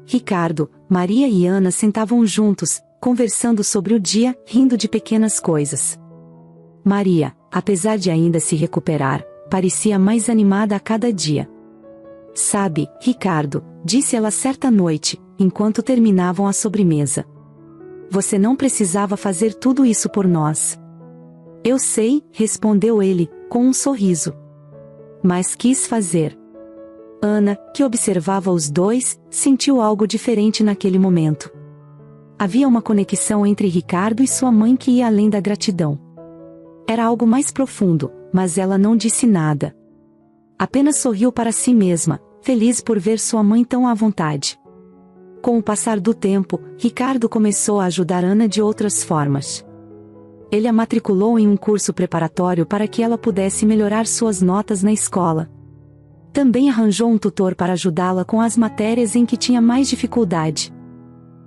Ricardo, Maria e Ana sentavam juntos, conversando sobre o dia, rindo de pequenas coisas. Maria, apesar de ainda se recuperar, parecia mais animada a cada dia. "Sabe, Ricardo", disse ela certa noite, enquanto terminavam a sobremesa. "Você não precisava fazer tudo isso por nós." "Eu sei", respondeu ele, com um sorriso. "Mas quis fazer." Ana, que observava os dois, sentiu algo diferente naquele momento. Havia uma conexão entre Ricardo e sua mãe que ia além da gratidão. Era algo mais profundo, mas ela não disse nada. Apenas sorriu para si mesma, feliz por ver sua mãe tão à vontade. Com o passar do tempo, Ricardo começou a ajudar Ana de outras formas. Ele a matriculou em um curso preparatório para que ela pudesse melhorar suas notas na escola. Também arranjou um tutor para ajudá-la com as matérias em que tinha mais dificuldade.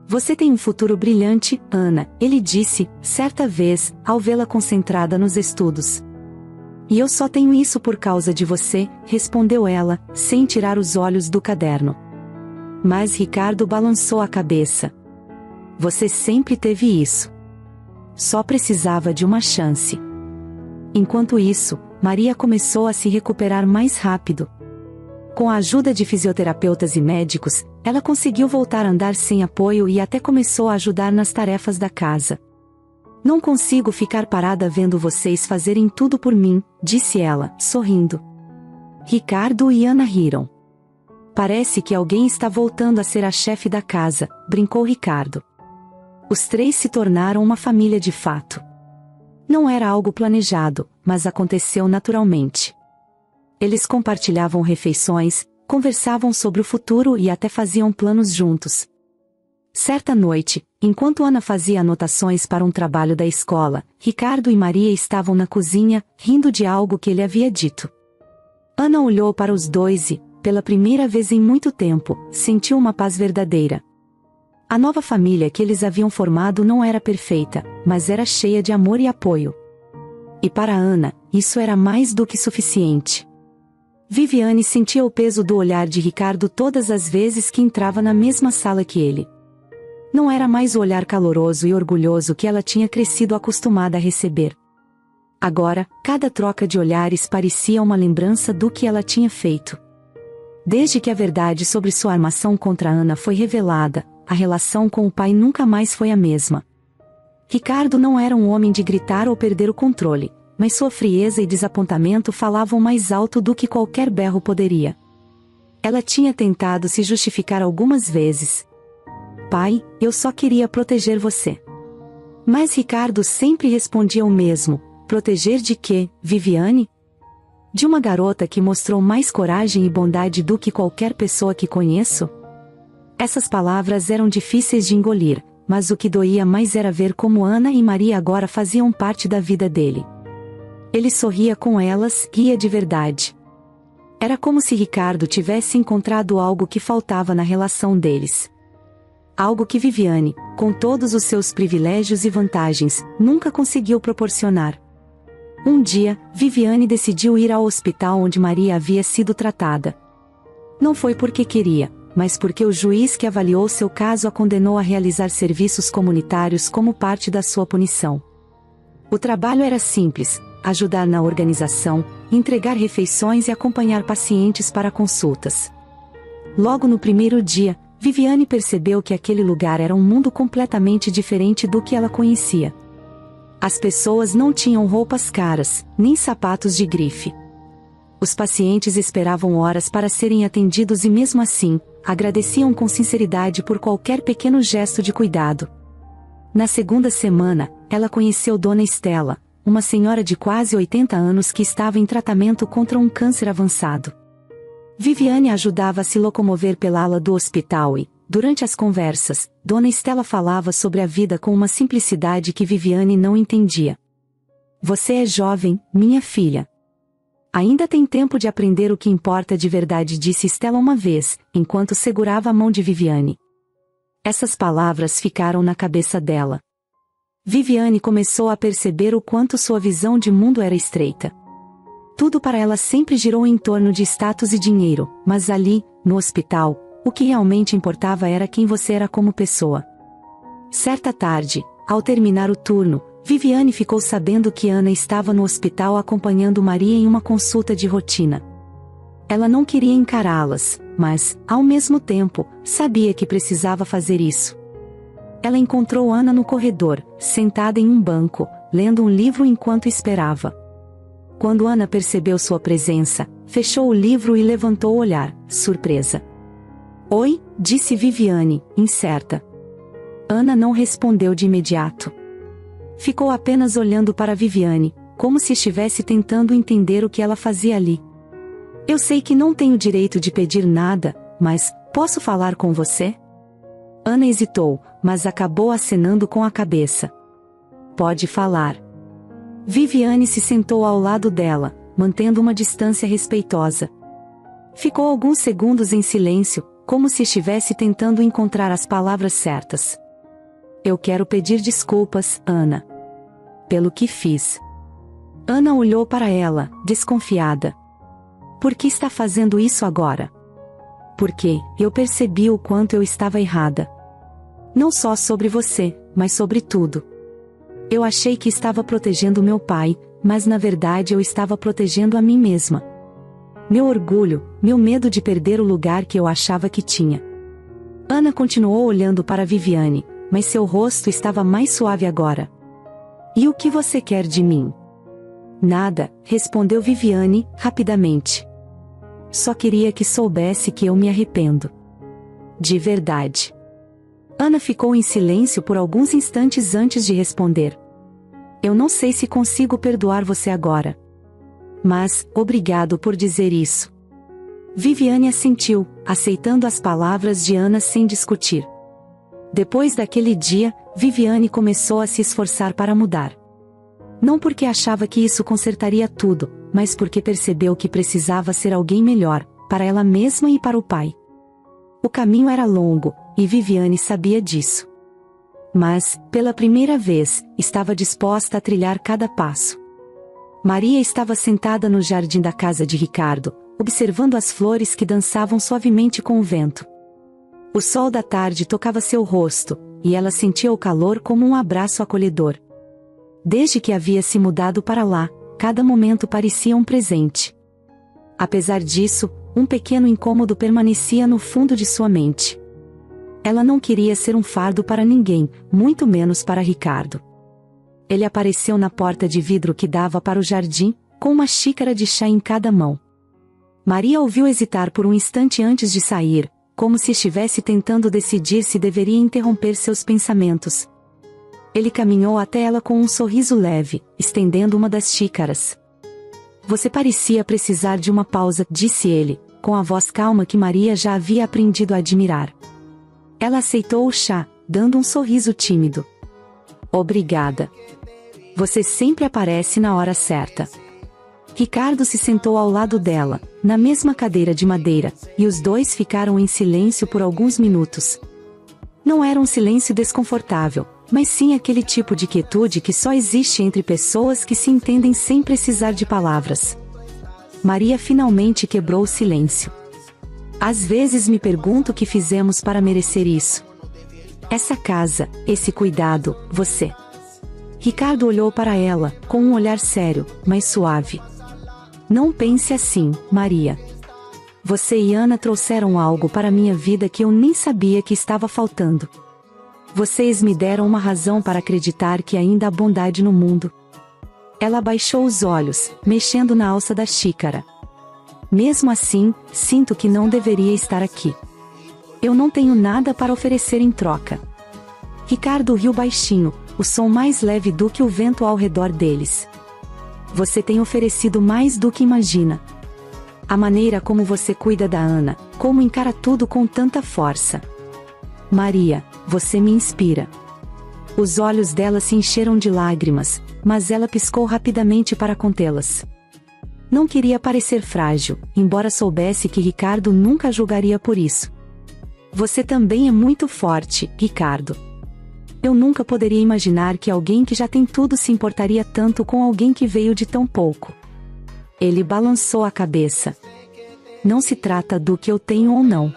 "Você tem um futuro brilhante, Ana", ele disse, certa vez, ao vê-la concentrada nos estudos. "E eu só tenho isso por causa de você", respondeu ela, sem tirar os olhos do caderno. Mas Ricardo balançou a cabeça. "Você sempre teve isso. Só precisava de uma chance." Enquanto isso, Maria começou a se recuperar mais rápido. Com a ajuda de fisioterapeutas e médicos, ela conseguiu voltar a andar sem apoio e até começou a ajudar nas tarefas da casa. "Não consigo ficar parada vendo vocês fazerem tudo por mim", disse ela, sorrindo. Ricardo e Ana riram. "Parece que alguém está voltando a ser a chefe da casa", brincou Ricardo. Os três se tornaram uma família de fato. Não era algo planejado, mas aconteceu naturalmente. Eles compartilhavam refeições, conversavam sobre o futuro e até faziam planos juntos. Certa noite, enquanto Ana fazia anotações para um trabalho da escola, Ricardo e Maria estavam na cozinha, rindo de algo que ele havia dito. Ana olhou para os dois e, pela primeira vez em muito tempo, sentiu uma paz verdadeira. A nova família que eles haviam formado não era perfeita, mas era cheia de amor e apoio. E para Ana, isso era mais do que suficiente. Viviane sentia o peso do olhar de Ricardo todas as vezes que entrava na mesma sala que ele. Não era mais o olhar caloroso e orgulhoso que ela tinha crescido acostumada a receber. Agora, cada troca de olhares parecia uma lembrança do que ela tinha feito. Desde que a verdade sobre sua armação contra Ana foi revelada, a relação com o pai nunca mais foi a mesma. Ricardo não era um homem de gritar ou perder o controle, mas sua frieza e desapontamento falavam mais alto do que qualquer berro poderia. Ela tinha tentado se justificar algumas vezes. Pai, eu só queria proteger você. Mas Ricardo sempre respondia o mesmo: proteger de quê, Viviane? De uma garota que mostrou mais coragem e bondade do que qualquer pessoa que conheço? Essas palavras eram difíceis de engolir, mas o que doía mais era ver como Ana e Maria agora faziam parte da vida dele. Ele sorria com elas, ria de verdade. Era como se Ricardo tivesse encontrado algo que faltava na relação deles. Algo que Viviane, com todos os seus privilégios e vantagens, nunca conseguiu proporcionar. Um dia, Viviane decidiu ir ao hospital onde Maria havia sido tratada. Não foi porque queria, mas porque o juiz que avaliou seu caso a condenou a realizar serviços comunitários como parte da sua punição. O trabalho era simples: ajudar na organização, entregar refeições e acompanhar pacientes para consultas. Logo no primeiro dia, Viviane percebeu que aquele lugar era um mundo completamente diferente do que ela conhecia. As pessoas não tinham roupas caras, nem sapatos de grife. Os pacientes esperavam horas para serem atendidos e mesmo assim, agradeciam com sinceridade por qualquer pequeno gesto de cuidado. Na segunda semana, ela conheceu Dona Estela, uma senhora de quase 80 anos que estava em tratamento contra um câncer avançado. Viviane ajudava a se locomover pela ala do hospital e, durante as conversas, Dona Estela falava sobre a vida com uma simplicidade que Viviane não entendia. Você é jovem, minha filha. Ainda tem tempo de aprender o que importa de verdade, disse Estela uma vez, enquanto segurava a mão de Viviane. Essas palavras ficaram na cabeça dela. Viviane começou a perceber o quanto sua visão de mundo era estreita. Tudo para ela sempre girou em torno de status e dinheiro, mas ali, no hospital, o que realmente importava era quem você era como pessoa. Certa tarde, ao terminar o turno, Viviane ficou sabendo que Ana estava no hospital acompanhando Maria em uma consulta de rotina. Ela não queria encará-las, mas, ao mesmo tempo, sabia que precisava fazer isso. Ela encontrou Ana no corredor, sentada em um banco, lendo um livro enquanto esperava. Quando Ana percebeu sua presença, fechou o livro e levantou o olhar, surpresa. Oi, disse Viviane, incerta. Ana não respondeu de imediato. Ficou apenas olhando para Viviane, como se estivesse tentando entender o que ela fazia ali. Eu sei que não tenho direito de pedir nada, mas posso falar com você? Ana hesitou, mas acabou acenando com a cabeça. Pode falar. Viviane se sentou ao lado dela, mantendo uma distância respeitosa. Ficou alguns segundos em silêncio, como se estivesse tentando encontrar as palavras certas. Eu quero pedir desculpas, Ana. Pelo que fiz. Ana olhou para ela, desconfiada. Por que está fazendo isso agora? Porque eu percebi o quanto eu estava errada. Não só sobre você, mas sobre tudo. Eu achei que estava protegendo meu pai, mas na verdade eu estava protegendo a mim mesma. Meu orgulho, meu medo de perder o lugar que eu achava que tinha. Ana continuou olhando para Viviane, mas seu rosto estava mais suave agora. E o que você quer de mim? Nada, respondeu Viviane, rapidamente. Só queria que soubesse que eu me arrependo. De verdade. Ana ficou em silêncio por alguns instantes antes de responder. Eu não sei se consigo perdoar você agora. Mas, obrigado por dizer isso. Viviane assentiu, aceitando as palavras de Ana sem discutir. Depois daquele dia, Viviane começou a se esforçar para mudar. Não porque achava que isso consertaria tudo, mas porque percebeu que precisava ser alguém melhor, para ela mesma e para o pai. O caminho era longo, e Viviane sabia disso. Mas, pela primeira vez, estava disposta a trilhar cada passo. Maria estava sentada no jardim da casa de Ricardo, observando as flores que dançavam suavemente com o vento. O sol da tarde tocava seu rosto, e ela sentia o calor como um abraço acolhedor. Desde que havia se mudado para lá, cada momento parecia um presente. Apesar disso, um pequeno incômodo permanecia no fundo de sua mente. Ela não queria ser um fardo para ninguém, muito menos para Ricardo. Ele apareceu na porta de vidro que dava para o jardim, com uma xícara de chá em cada mão. Maria o viu hesitar por um instante antes de sair, como se estivesse tentando decidir se deveria interromper seus pensamentos. Ele caminhou até ela com um sorriso leve, estendendo uma das xícaras. Você parecia precisar de uma pausa, disse ele, com a voz calma que Maria já havia aprendido a admirar. Ela aceitou o chá, dando um sorriso tímido. Obrigada. Você sempre aparece na hora certa. Ricardo se sentou ao lado dela, na mesma cadeira de madeira, e os dois ficaram em silêncio por alguns minutos. Não era um silêncio desconfortável, mas sim aquele tipo de quietude que só existe entre pessoas que se entendem sem precisar de palavras. Maria finalmente quebrou o silêncio. Às vezes me pergunto o que fizemos para merecer isso. Essa casa, esse cuidado, você. Ricardo olhou para ela, com um olhar sério, mas suave. Não pense assim, Maria. Você e Ana trouxeram algo para minha vida que eu nem sabia que estava faltando. Vocês me deram uma razão para acreditar que ainda há bondade no mundo. Ela baixou os olhos, mexendo na alça da xícara. Mesmo assim, sinto que não deveria estar aqui. Eu não tenho nada para oferecer em troca. Ricardo riu baixinho, o som mais leve do que o vento ao redor deles. Você tem oferecido mais do que imagina. A maneira como você cuida da Ana, como encara tudo com tanta força. Maria, você me inspira. Os olhos dela se encheram de lágrimas, mas ela piscou rapidamente para contê-las. Não queria parecer frágil, embora soubesse que Ricardo nunca a julgaria por isso. Você também é muito forte, Ricardo. Eu nunca poderia imaginar que alguém que já tem tudo se importaria tanto com alguém que veio de tão pouco. Ele balançou a cabeça. Não se trata do que eu tenho ou não.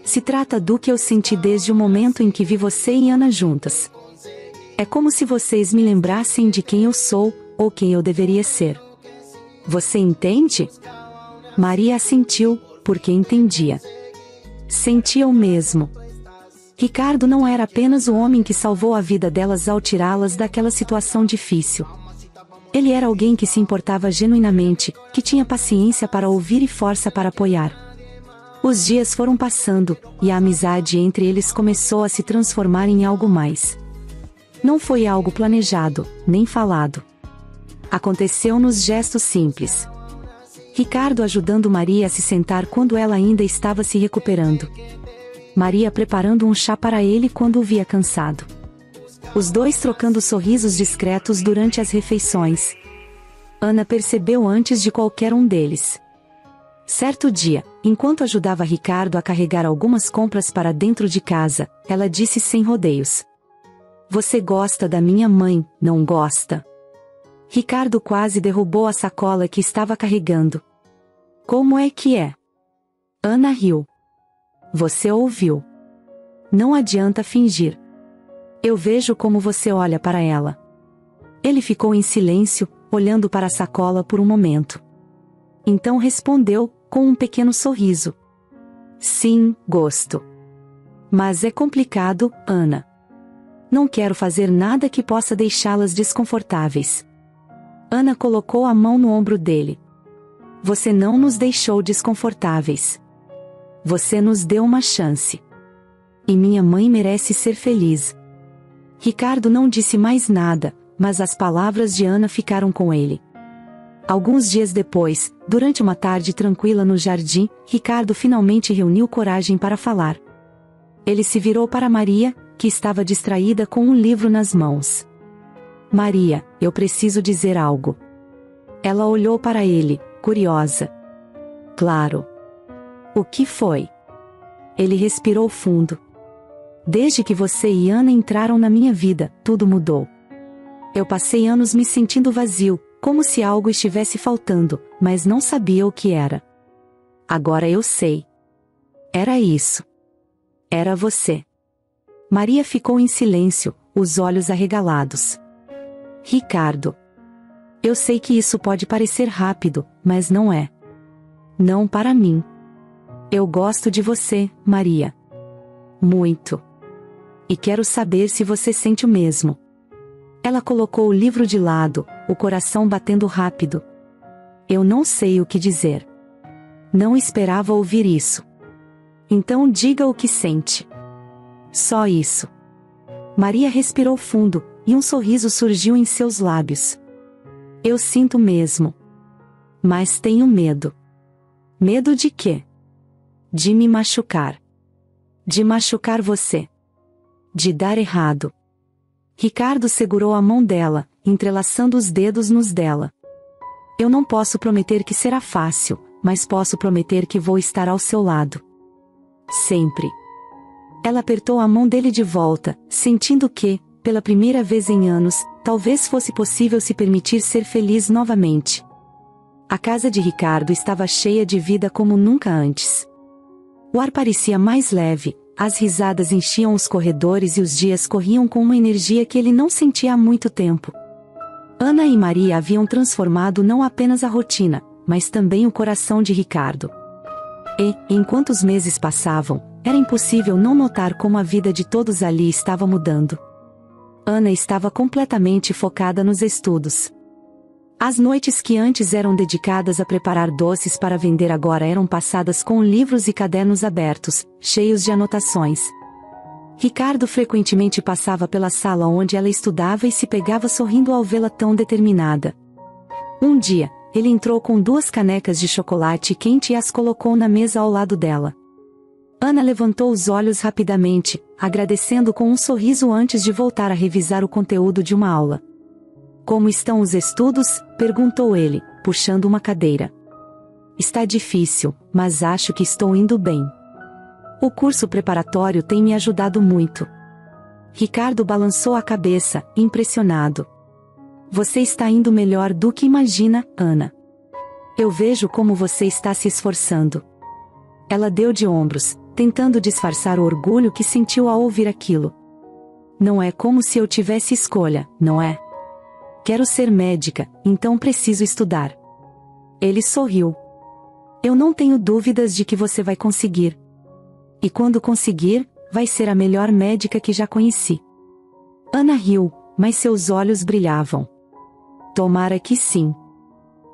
Se trata do que eu senti desde o momento em que vi você e Ana juntas. É como se vocês me lembrassem de quem eu sou, ou quem eu deveria ser. Você entende? Maria assentiu, porque entendia. Sentia o mesmo. Ricardo não era apenas o homem que salvou a vida delas ao tirá-las daquela situação difícil. Ele era alguém que se importava genuinamente, que tinha paciência para ouvir e força para apoiar. Os dias foram passando, e a amizade entre eles começou a se transformar em algo mais. Não foi algo planejado, nem falado. Aconteceu nos gestos simples. Ricardo ajudando Maria a se sentar quando ela ainda estava se recuperando. Maria preparando um chá para ele quando o via cansado. Os dois trocando sorrisos discretos durante as refeições. Ana percebeu antes de qualquer um deles. Certo dia, enquanto ajudava Ricardo a carregar algumas compras para dentro de casa, ela disse sem rodeios. Você gosta da minha mãe, não gosta? Ricardo quase derrubou a sacola que estava carregando. Como é que é? Ana riu. Você ouviu. Não adianta fingir. Eu vejo como você olha para ela. Ele ficou em silêncio, olhando para a sacola por um momento. Então respondeu, com um pequeno sorriso. Sim, gosto. Mas é complicado, Ana. Não quero fazer nada que possa deixá-las desconfortáveis. Ana colocou a mão no ombro dele. Você não nos deixou desconfortáveis. Você nos deu uma chance. E minha mãe merece ser feliz. Ricardo não disse mais nada, mas as palavras de Ana ficaram com ele. Alguns dias depois, durante uma tarde tranquila no jardim, Ricardo finalmente reuniu coragem para falar. Ele se virou para Maria, que estava distraída com um livro nas mãos. Maria, eu preciso dizer algo. Ela olhou para ele, curiosa. Claro. O que foi? Ele respirou fundo. Desde que você e Ana entraram na minha vida, tudo mudou. Eu passei anos me sentindo vazio, como se algo estivesse faltando, mas não sabia o que era. Agora eu sei. Era isso. Era você. Maria ficou em silêncio, os olhos arregalados. Ricardo. Eu sei que isso pode parecer rápido, mas não é. Não para mim. Eu gosto de você, Maria. Muito. E quero saber se você sente o mesmo. Ela colocou o livro de lado, o coração batendo rápido. Eu não sei o que dizer. Não esperava ouvir isso. Então diga o que sente. Só isso. Maria respirou fundo, e um sorriso surgiu em seus lábios. Eu sinto mesmo. Mas tenho medo. Medo de quê? De me machucar. De machucar você. De dar errado. Ricardo segurou a mão dela, entrelaçando os dedos nos dela. Eu não posso prometer que será fácil, mas posso prometer que vou estar ao seu lado. Sempre. Ela apertou a mão dele de volta, sentindo que, pela primeira vez em anos, talvez fosse possível se permitir ser feliz novamente. A casa de Ricardo estava cheia de vida como nunca antes. O ar parecia mais leve, as risadas enchiam os corredores e os dias corriam com uma energia que ele não sentia há muito tempo. Ana e Maria haviam transformado não apenas a rotina, mas também o coração de Ricardo. E, enquanto os meses passavam, era impossível não notar como a vida de todos ali estava mudando. Ana estava completamente focada nos estudos. As noites que antes eram dedicadas a preparar doces para vender agora eram passadas com livros e cadernos abertos, cheios de anotações. Ricardo frequentemente passava pela sala onde ela estudava e se pegava sorrindo ao vê-la tão determinada. Um dia, ele entrou com 2 canecas de chocolate quente e as colocou na mesa ao lado dela. Ana levantou os olhos rapidamente, agradecendo com um sorriso antes de voltar a revisar o conteúdo de uma aula. Como estão os estudos? Perguntou ele, puxando uma cadeira. Está difícil, mas acho que estou indo bem. O curso preparatório tem me ajudado muito. Ricardo balançou a cabeça, impressionado. Você está indo melhor do que imagina, Ana. Eu vejo como você está se esforçando. Ela deu de ombros, tentando disfarçar o orgulho que sentiu ao ouvir aquilo. Não é como se eu tivesse escolha, não é? Quero ser médica, então preciso estudar. Ele sorriu. Eu não tenho dúvidas de que você vai conseguir. E quando conseguir, vai ser a melhor médica que já conheci. Ana riu, mas seus olhos brilhavam. Tomara que sim.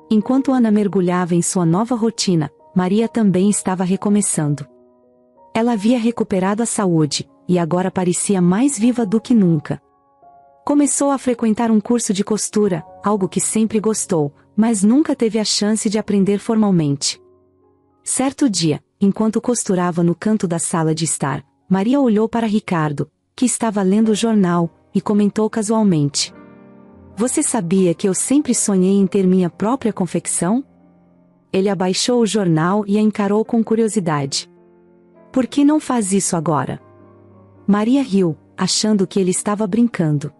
Enquanto Ana mergulhava em sua nova rotina, Maria também estava recomeçando. Ela havia recuperado a saúde, e agora parecia mais viva do que nunca. Começou a frequentar um curso de costura, algo que sempre gostou, mas nunca teve a chance de aprender formalmente. Certo dia, enquanto costurava no canto da sala de estar, Maria olhou para Ricardo, que estava lendo o jornal, e comentou casualmente. Você sabia que eu sempre sonhei em ter minha própria confecção? Ele abaixou o jornal e a encarou com curiosidade. Por que não faz isso agora? Maria riu, achando que ele estava brincando.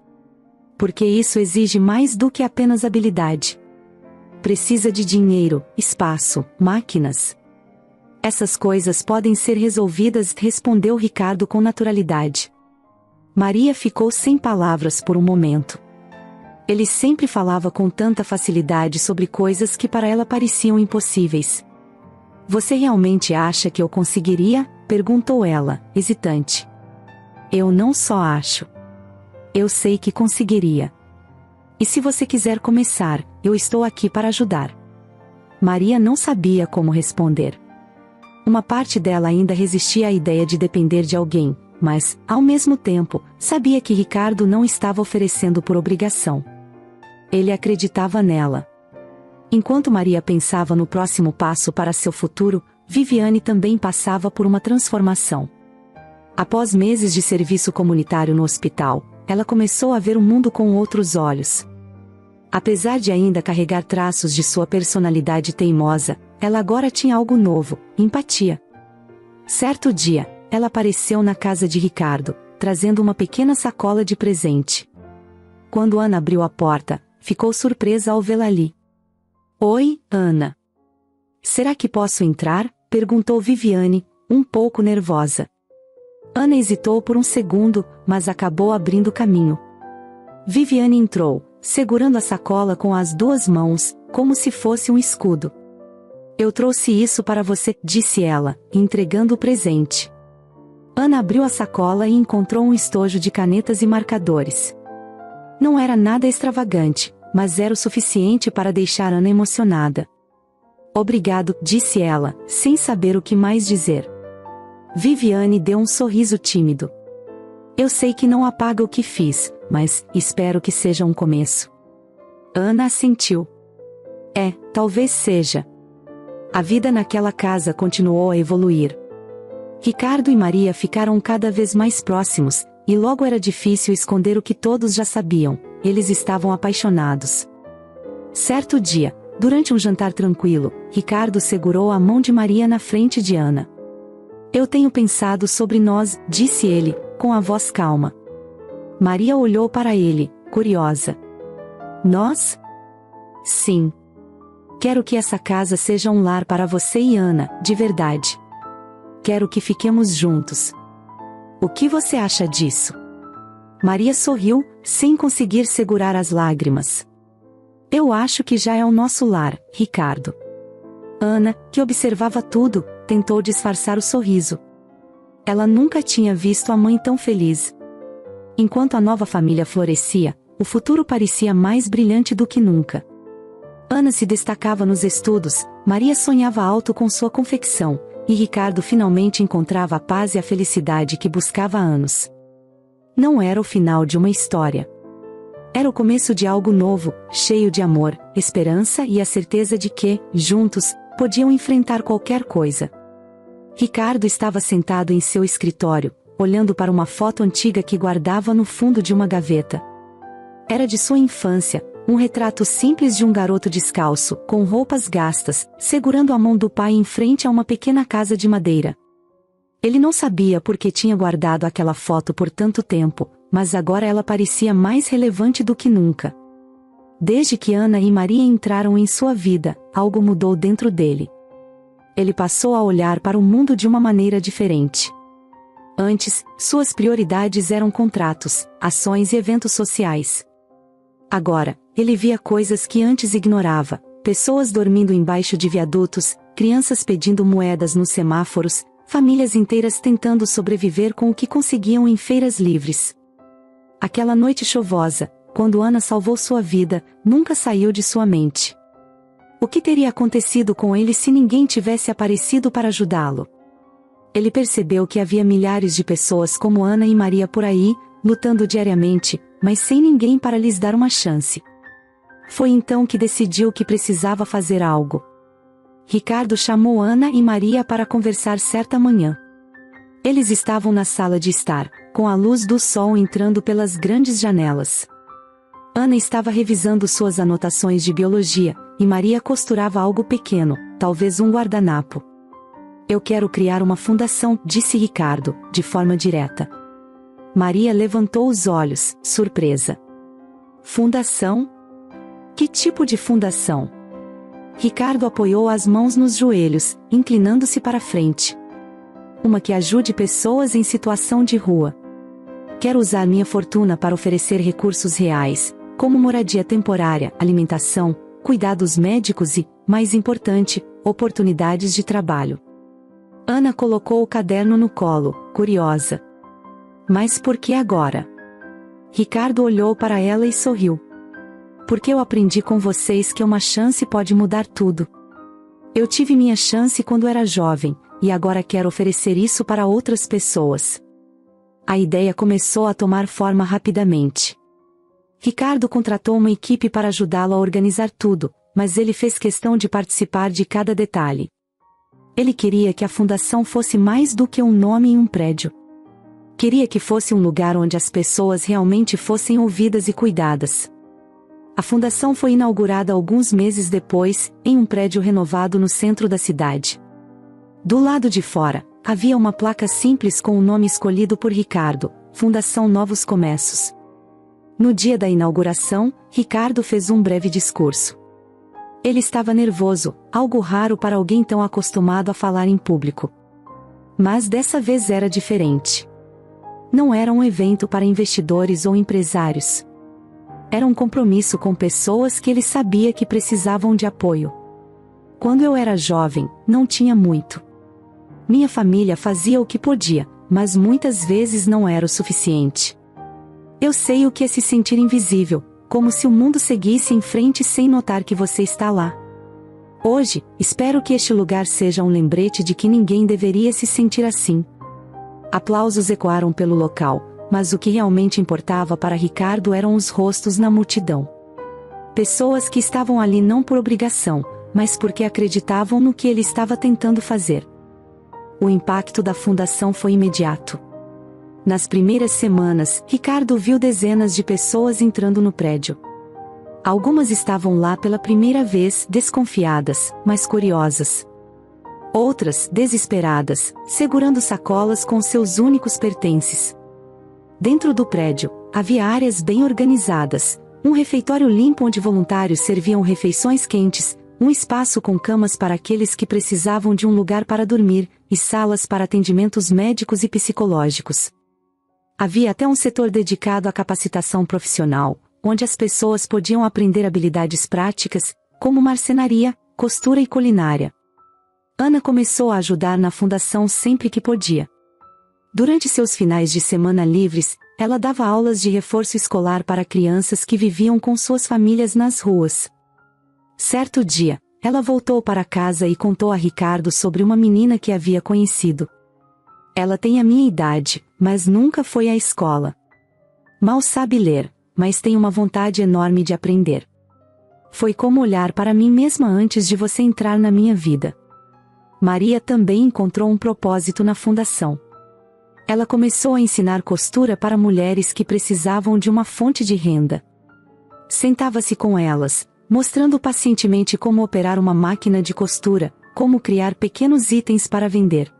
Porque isso exige mais do que apenas habilidade. Precisa de dinheiro, espaço, máquinas. Essas coisas podem ser resolvidas, respondeu Ricardo com naturalidade. Maria ficou sem palavras por um momento. Ele sempre falava com tanta facilidade sobre coisas que para ela pareciam impossíveis. Você realmente acha que eu conseguiria? Perguntou ela, hesitante. Eu não só acho. Eu sei que conseguiria. E se você quiser começar, eu estou aqui para ajudar. Maria não sabia como responder. Uma parte dela ainda resistia à ideia de depender de alguém, mas, ao mesmo tempo, sabia que Ricardo não estava oferecendo por obrigação. Ele acreditava nela. Enquanto Maria pensava no próximo passo para seu futuro, Viviane também passava por uma transformação. Após meses de serviço comunitário no hospital, ela começou a ver o mundo com outros olhos. Apesar de ainda carregar traços de sua personalidade teimosa, ela agora tinha algo novo, empatia. Certo dia, ela apareceu na casa de Ricardo, trazendo uma pequena sacola de presente. Quando Ana abriu a porta, ficou surpresa ao vê-la ali. Oi, Ana. Será que posso entrar? Perguntou Viviane, um pouco nervosa. Ana hesitou por um segundo, mas acabou abrindo caminho. Viviane entrou, segurando a sacola com as 2 mãos, como se fosse um escudo. Eu trouxe isso para você, disse ela, entregando o presente. Ana abriu a sacola e encontrou um estojo de canetas e marcadores. Não era nada extravagante, mas era o suficiente para deixar Ana emocionada. Obrigado, disse ela, sem saber o que mais dizer. Viviane deu um sorriso tímido. Eu sei que não apaga o que fiz, mas espero que seja um começo. Ana assentiu. Talvez seja. A vida naquela casa continuou a evoluir. Ricardo e Maria ficaram cada vez mais próximos, e logo era difícil esconder o que todos já sabiam: eles estavam apaixonados. Certo dia, durante um jantar tranquilo, Ricardo segurou a mão de Maria na frente de Ana. Eu tenho pensado sobre nós, disse ele, com a voz calma. Maria olhou para ele, curiosa. Nós? Sim. Quero que essa casa seja um lar para você e Ana, de verdade. Quero que fiquemos juntos. O que você acha disso? Maria sorriu, sem conseguir segurar as lágrimas. Eu acho que já é o nosso lar, Ricardo. Ana, que observava tudo, tentou disfarçar o sorriso. Ela nunca tinha visto a mãe tão feliz. Enquanto a nova família florescia, o futuro parecia mais brilhante do que nunca. Ana se destacava nos estudos, Maria sonhava alto com sua confecção, e Ricardo finalmente encontrava a paz e a felicidade que buscava há anos. Não era o final de uma história. Era o começo de algo novo, cheio de amor, esperança e a certeza de que, juntos, podiam enfrentar qualquer coisa. Ricardo estava sentado em seu escritório, olhando para uma foto antiga que guardava no fundo de uma gaveta. Era de sua infância, um retrato simples de um garoto descalço, com roupas gastas, segurando a mão do pai em frente a uma pequena casa de madeira. Ele não sabia por que tinha guardado aquela foto por tanto tempo, mas agora ela parecia mais relevante do que nunca. Desde que Ana e Maria entraram em sua vida, algo mudou dentro dele. Ele passou a olhar para o mundo de uma maneira diferente. Antes, suas prioridades eram contratos, ações e eventos sociais. Agora, ele via coisas que antes ignorava: pessoas dormindo embaixo de viadutos, crianças pedindo moedas nos semáforos, famílias inteiras tentando sobreviver com o que conseguiam em feiras livres. Aquela noite chuvosa, quando Ana salvou sua vida, nunca saiu de sua mente. O que teria acontecido com ele se ninguém tivesse aparecido para ajudá-lo? Ele percebeu que havia milhares de pessoas como Ana e Maria por aí, lutando diariamente, mas sem ninguém para lhes dar uma chance. Foi então que decidiu que precisava fazer algo. Ricardo chamou Ana e Maria para conversar certa manhã. Eles estavam na sala de estar, com a luz do sol entrando pelas grandes janelas. Ana estava revisando suas anotações de biologia, e Maria costurava algo pequeno, talvez um guardanapo. Eu quero criar uma fundação, disse Ricardo, de forma direta. Maria levantou os olhos, surpresa. Fundação? Que tipo de fundação? Ricardo apoiou as mãos nos joelhos, inclinando-se para frente. Uma que ajude pessoas em situação de rua. Quero usar minha fortuna para oferecer recursos reais, como moradia temporária, alimentação, cuidados médicos e, mais importante, oportunidades de trabalho. Ana colocou o caderno no colo, curiosa. Mas por que agora? Ricardo olhou para ela e sorriu. Porque eu aprendi com vocês que uma chance pode mudar tudo. Eu tive minha chance quando era jovem, e agora quero oferecer isso para outras pessoas. A ideia começou a tomar forma rapidamente. Ricardo contratou uma equipe para ajudá-lo a organizar tudo, mas ele fez questão de participar de cada detalhe. Ele queria que a fundação fosse mais do que um nome em um prédio. Queria que fosse um lugar onde as pessoas realmente fossem ouvidas e cuidadas. A fundação foi inaugurada alguns meses depois, em um prédio renovado no centro da cidade. Do lado de fora, havia uma placa simples com o nome escolhido por Ricardo: Fundação Novos Começos. No dia da inauguração, Ricardo fez um breve discurso. Ele estava nervoso, algo raro para alguém tão acostumado a falar em público. Mas dessa vez era diferente. Não era um evento para investidores ou empresários. Era um compromisso com pessoas que ele sabia que precisavam de apoio. Quando eu era jovem, não tinha muito. Minha família fazia o que podia, mas muitas vezes não era o suficiente. Eu sei o que é se sentir invisível, como se o mundo seguisse em frente sem notar que você está lá. Hoje, espero que este lugar seja um lembrete de que ninguém deveria se sentir assim. Aplausos ecoaram pelo local, mas o que realmente importava para Ricardo eram os rostos na multidão. Pessoas que estavam ali não por obrigação, mas porque acreditavam no que ele estava tentando fazer. O impacto da fundação foi imediato. Nas primeiras semanas, Ricardo viu dezenas de pessoas entrando no prédio. Algumas estavam lá pela primeira vez, desconfiadas, mas curiosas. Outras, desesperadas, segurando sacolas com seus únicos pertences. Dentro do prédio, havia áreas bem organizadas, um refeitório limpo onde voluntários serviam refeições quentes, um espaço com camas para aqueles que precisavam de um lugar para dormir, e salas para atendimentos médicos e psicológicos. Havia até um setor dedicado à capacitação profissional, onde as pessoas podiam aprender habilidades práticas, como marcenaria, costura e culinária. Ana começou a ajudar na fundação sempre que podia. Durante seus finais de semana livres, ela dava aulas de reforço escolar para crianças que viviam com suas famílias nas ruas. Certo dia, ela voltou para casa e contou a Ricardo sobre uma menina que havia conhecido. Ela tem a minha idade, mas nunca foi à escola. Mal sabe ler, mas tem uma vontade enorme de aprender. Foi como olhar para mim mesma antes de você entrar na minha vida. Maria também encontrou um propósito na fundação. Ela começou a ensinar costura para mulheres que precisavam de uma fonte de renda. Sentava-se com elas, mostrando pacientemente como operar uma máquina de costura, como criar pequenos itens para vender.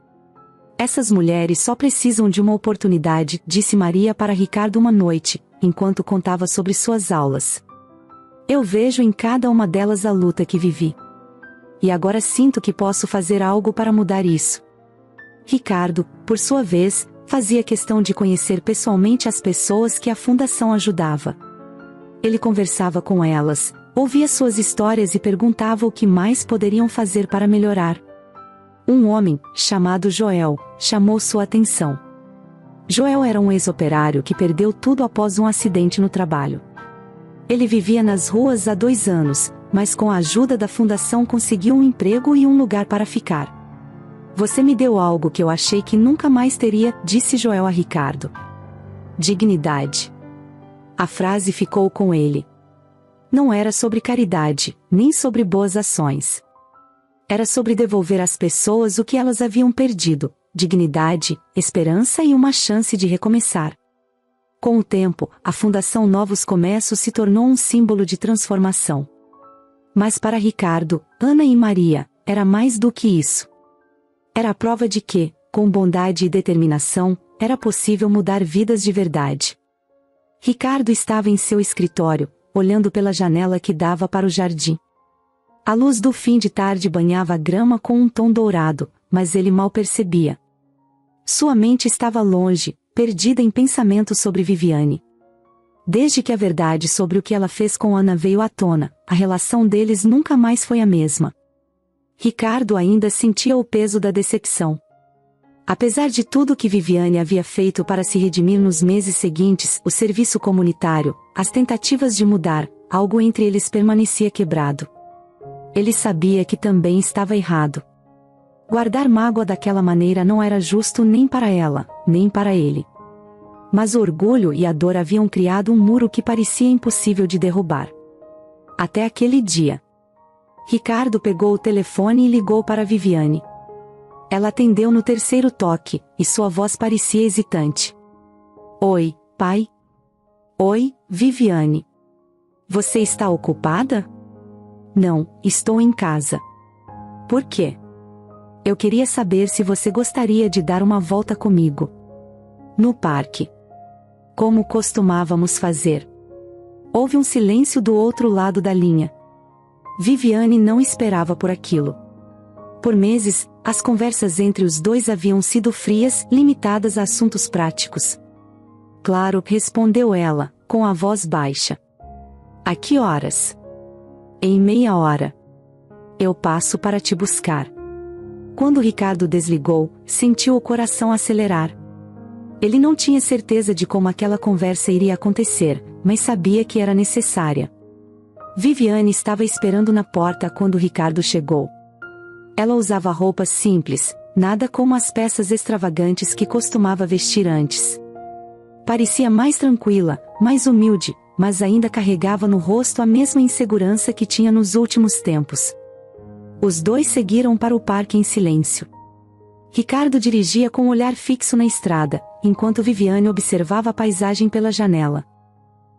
Essas mulheres só precisam de uma oportunidade, disse Maria para Ricardo uma noite, enquanto contava sobre suas aulas. Eu vejo em cada uma delas a luta que vivi. E agora sinto que posso fazer algo para mudar isso. Ricardo, por sua vez, fazia questão de conhecer pessoalmente as pessoas que a fundação ajudava. Ele conversava com elas, ouvia suas histórias e perguntava o que mais poderiam fazer para melhorar. Um homem, chamado Joel, chamou sua atenção. Joel era um ex-operário que perdeu tudo após um acidente no trabalho. Ele vivia nas ruas há 2 anos, mas com a ajuda da fundação conseguiu um emprego e um lugar para ficar. Você me deu algo que eu achei que nunca mais teria, disse Joel a Ricardo. Dignidade. A frase ficou com ele. Não era sobre caridade, nem sobre boas ações. Era sobre devolver às pessoas o que elas haviam perdido, dignidade, esperança e uma chance de recomeçar. Com o tempo, a Fundação Novos Começos se tornou um símbolo de transformação. Mas para Ricardo, Ana e Maria, era mais do que isso. Era a prova de que, com bondade e determinação, era possível mudar vidas de verdade. Ricardo estava em seu escritório, olhando pela janela que dava para o jardim. A luz do fim de tarde banhava a grama com um tom dourado, mas ele mal percebia. Sua mente estava longe, perdida em pensamentos sobre Viviane. Desde que a verdade sobre o que ela fez com Ana veio à tona, a relação deles nunca mais foi a mesma. Ricardo ainda sentia o peso da decepção. Apesar de tudo que Viviane havia feito para se redimir nos meses seguintes, o serviço comunitário, as tentativas de mudar, algo entre eles permanecia quebrado. Ele sabia que também estava errado. Guardar mágoa daquela maneira não era justo nem para ela, nem para ele. Mas o orgulho e a dor haviam criado um muro que parecia impossível de derrubar. Até aquele dia. Ricardo pegou o telefone e ligou para Viviane. Ela atendeu no 3º toque, e sua voz parecia hesitante. Oi, pai? Oi, Viviane. Você está ocupada? Não, estou em casa. Por quê? Eu queria saber se você gostaria de dar uma volta comigo. No parque. Como costumávamos fazer. Houve um silêncio do outro lado da linha. Viviane não esperava por aquilo. Por meses, as conversas entre os dois haviam sido frias, limitadas a assuntos práticos. Claro, respondeu ela, com a voz baixa. A que horas? Em meia hora. Eu passo para te buscar. Quando Ricardo desligou, sentiu o coração acelerar. Ele não tinha certeza de como aquela conversa iria acontecer, mas sabia que era necessária. Viviane estava esperando na porta quando Ricardo chegou. Ela usava roupas simples, nada como as peças extravagantes que costumava vestir antes. Parecia mais tranquila, mais humilde, mas ainda carregava no rosto a mesma insegurança que tinha nos últimos tempos. Os dois seguiram para o parque em silêncio. Ricardo dirigia com um olhar fixo na estrada, enquanto Viviane observava a paisagem pela janela.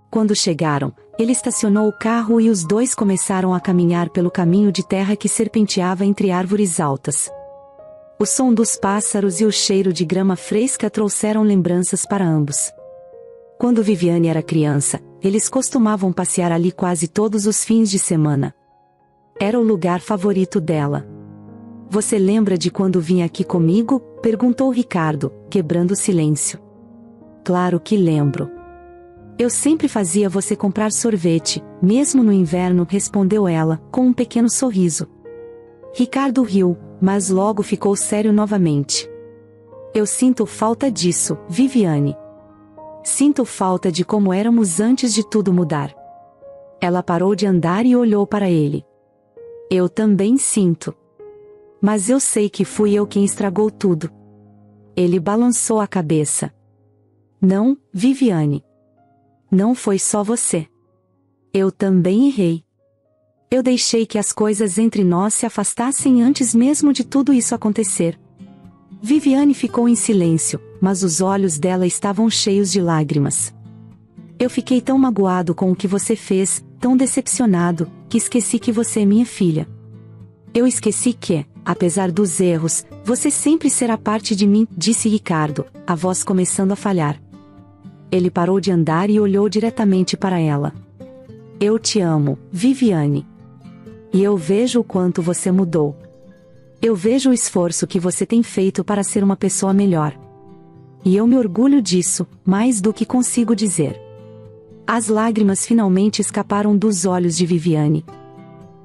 Quando chegaram, ele estacionou o carro e os dois começaram a caminhar pelo caminho de terra que serpenteava entre árvores altas. O som dos pássaros e o cheiro de grama fresca trouxeram lembranças para ambos. Quando Viviane era criança, eles costumavam passear ali quase todos os fins de semana. Era o lugar favorito dela. Você lembra de quando vinha aqui comigo? Perguntou Ricardo, quebrando o silêncio. Claro que lembro. Eu sempre fazia você comprar sorvete, mesmo no inverno, respondeu ela, com um pequeno sorriso. Ricardo riu, mas logo ficou sério novamente. Eu sinto falta disso, Viviane. Sinto falta de como éramos antes de tudo mudar. Ela parou de andar e olhou para ele. Eu também sinto. Mas eu sei que fui eu quem estragou tudo. Ele balançou a cabeça. Não, Viviane. Não foi só você. Eu também errei. Eu deixei que as coisas entre nós se afastassem antes mesmo de tudo isso acontecer. Viviane ficou em silêncio, mas os olhos dela estavam cheios de lágrimas. Eu fiquei tão magoado com o que você fez, tão decepcionado, que esqueci que você é minha filha. Eu esqueci que, apesar dos erros, você sempre será parte de mim, disse Ricardo, a voz começando a falhar. Ele parou de andar e olhou diretamente para ela. Eu te amo, Viviane. E eu vejo o quanto você mudou. Eu vejo o esforço que você tem feito para ser uma pessoa melhor. E eu me orgulho disso, mais do que consigo dizer. As lágrimas finalmente escaparam dos olhos de Viviane.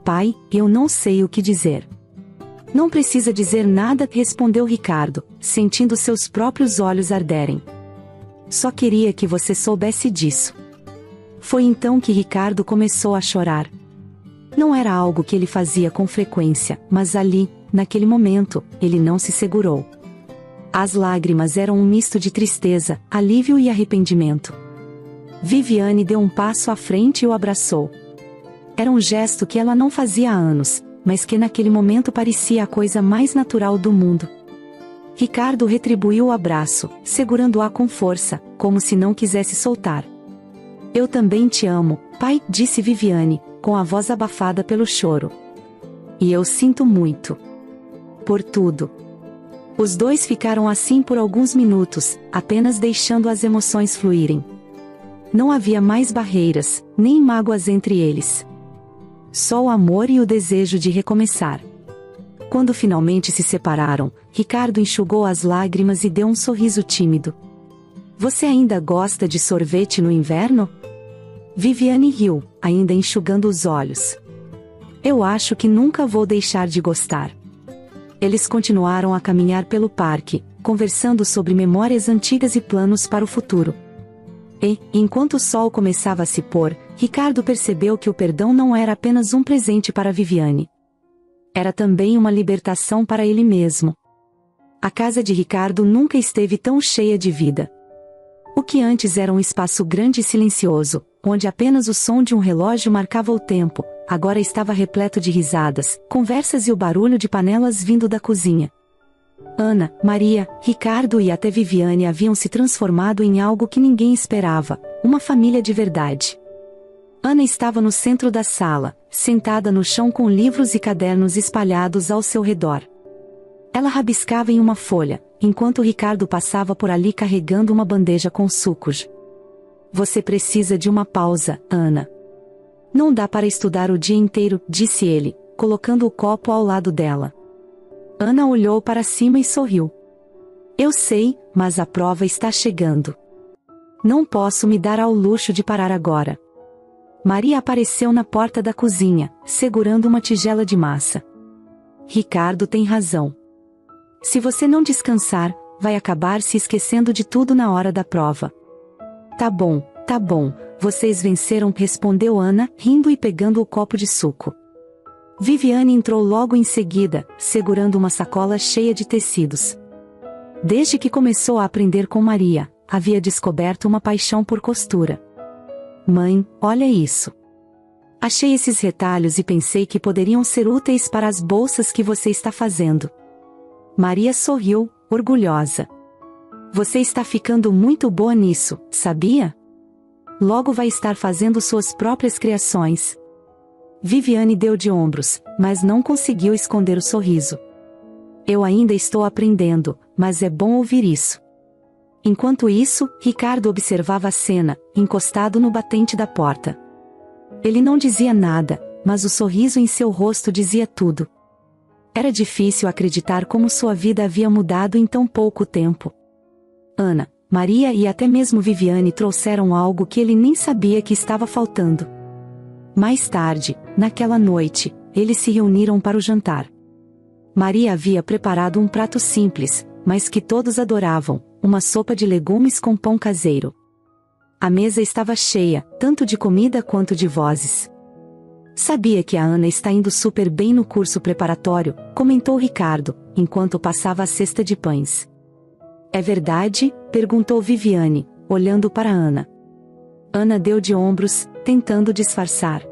Pai, eu não sei o que dizer. Não precisa dizer nada, respondeu Ricardo, sentindo seus próprios olhos arderem. Só queria que você soubesse disso. Foi então que Ricardo começou a chorar. Não era algo que ele fazia com frequência, mas ali, naquele momento, ele não se segurou. As lágrimas eram um misto de tristeza, alívio e arrependimento. Viviane deu um passo à frente e o abraçou. Era um gesto que ela não fazia há anos, mas que naquele momento parecia a coisa mais natural do mundo. Ricardo retribuiu o abraço, segurando-a com força, como se não quisesse soltar. Eu também te amo, pai, disse Viviane, com a voz abafada pelo choro. E eu sinto muito. Por tudo. Os dois ficaram assim por alguns minutos, apenas deixando as emoções fluírem. Não havia mais barreiras, nem mágoas entre eles. Só o amor e o desejo de recomeçar. Quando finalmente se separaram, Ricardo enxugou as lágrimas e deu um sorriso tímido. Você ainda gosta de sorvete no inverno? Viviane riu, ainda enxugando os olhos. Eu acho que nunca vou deixar de gostar. Eles continuaram a caminhar pelo parque, conversando sobre memórias antigas e planos para o futuro. E, enquanto o sol começava a se pôr, Ricardo percebeu que o perdão não era apenas um presente para Viviane. Era também uma libertação para ele mesmo. A casa de Ricardo nunca esteve tão cheia de vida. O que antes era um espaço grande e silencioso, onde apenas o som de um relógio marcava o tempo, agora estava repleto de risadas, conversas e o barulho de panelas vindo da cozinha. Ana, Maria, Ricardo e até Viviane haviam se transformado em algo que ninguém esperava, uma família de verdade. Ana estava no centro da sala, sentada no chão com livros e cadernos espalhados ao seu redor. Ela rabiscava em uma folha, enquanto Ricardo passava por ali carregando uma bandeja com sucos. Você precisa de uma pausa, Ana. Não dá para estudar o dia inteiro, disse ele, colocando o copo ao lado dela. Ana olhou para cima e sorriu. Eu sei, mas a prova está chegando. Não posso me dar ao luxo de parar agora. Maria apareceu na porta da cozinha, segurando uma tigela de massa. Ricardo tem razão. Se você não descansar, vai acabar se esquecendo de tudo na hora da prova. Tá bom, vocês venceram, respondeu Ana, rindo e pegando o copo de suco. Viviane entrou logo em seguida, segurando uma sacola cheia de tecidos. Desde que começou a aprender com Maria, havia descoberto uma paixão por costura. Mãe, olha isso. Achei esses retalhos e pensei que poderiam ser úteis para as bolsas que você está fazendo. Maria sorriu, orgulhosa. Você está ficando muito boa nisso, sabia? Logo vai estar fazendo suas próprias criações. Viviane deu de ombros, mas não conseguiu esconder o sorriso. Eu ainda estou aprendendo, mas é bom ouvir isso. Enquanto isso, Ricardo observava a cena, encostado no batente da porta. Ele não dizia nada, mas o sorriso em seu rosto dizia tudo. Era difícil acreditar como sua vida havia mudado em tão pouco tempo. Ana, Maria e até mesmo Viviane trouxeram algo que ele nem sabia que estava faltando. Mais tarde, naquela noite, eles se reuniram para o jantar. Maria havia preparado um prato simples, mas que todos adoravam, uma sopa de legumes com pão caseiro. A mesa estava cheia, tanto de comida quanto de vozes. Sabia que a Ana está indo super bem no curso preparatório, comentou Ricardo, enquanto passava a cesta de pães. É verdade? Perguntou Viviane, olhando para Ana. Ana deu de ombros, tentando disfarçar.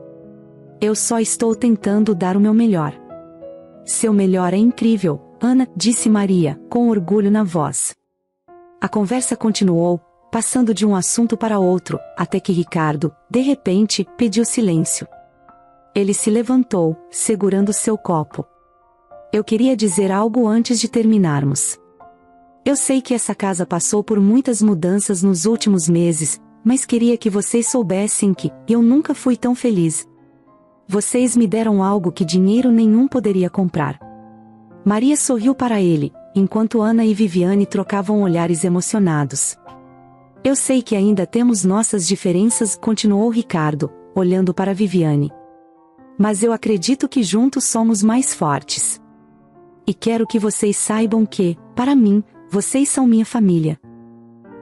Eu só estou tentando dar o meu melhor. Seu melhor é incrível, Ana, disse Maria, com orgulho na voz. A conversa continuou, passando de um assunto para outro, até que Ricardo, de repente, pediu silêncio. Ele se levantou, segurando seu copo. Eu queria dizer algo antes de terminarmos. Eu sei que essa casa passou por muitas mudanças nos últimos meses, mas queria que vocês soubessem que eu nunca fui tão feliz. Vocês me deram algo que dinheiro nenhum poderia comprar. Maria sorriu para ele, enquanto Ana e Viviane trocavam olhares emocionados. Eu sei que ainda temos nossas diferenças, continuou Ricardo, olhando para Viviane. Mas eu acredito que juntos somos mais fortes. E quero que vocês saibam que, para mim, vocês são minha família.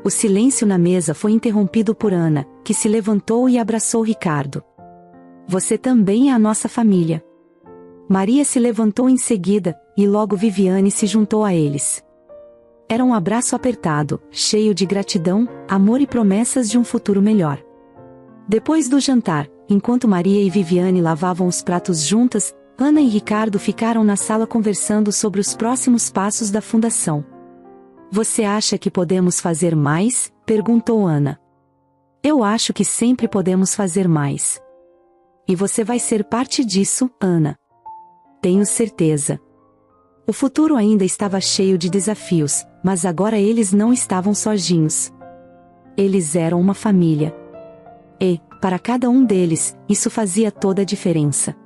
O silêncio na mesa foi interrompido por Ana, que se levantou e abraçou Ricardo. Você também é a nossa família. Maria se levantou em seguida, e logo Viviane se juntou a eles. Era um abraço apertado, cheio de gratidão, amor e promessas de um futuro melhor. Depois do jantar, enquanto Maria e Viviane lavavam os pratos juntas, Ana e Ricardo ficaram na sala conversando sobre os próximos passos da fundação. Você acha que podemos fazer mais? Perguntou Ana. Eu acho que sempre podemos fazer mais. E você vai ser parte disso, Ana. Tenho certeza. O futuro ainda estava cheio de desafios, mas agora eles não estavam sozinhos. Eles eram uma família. E, para cada um deles, isso fazia toda a diferença.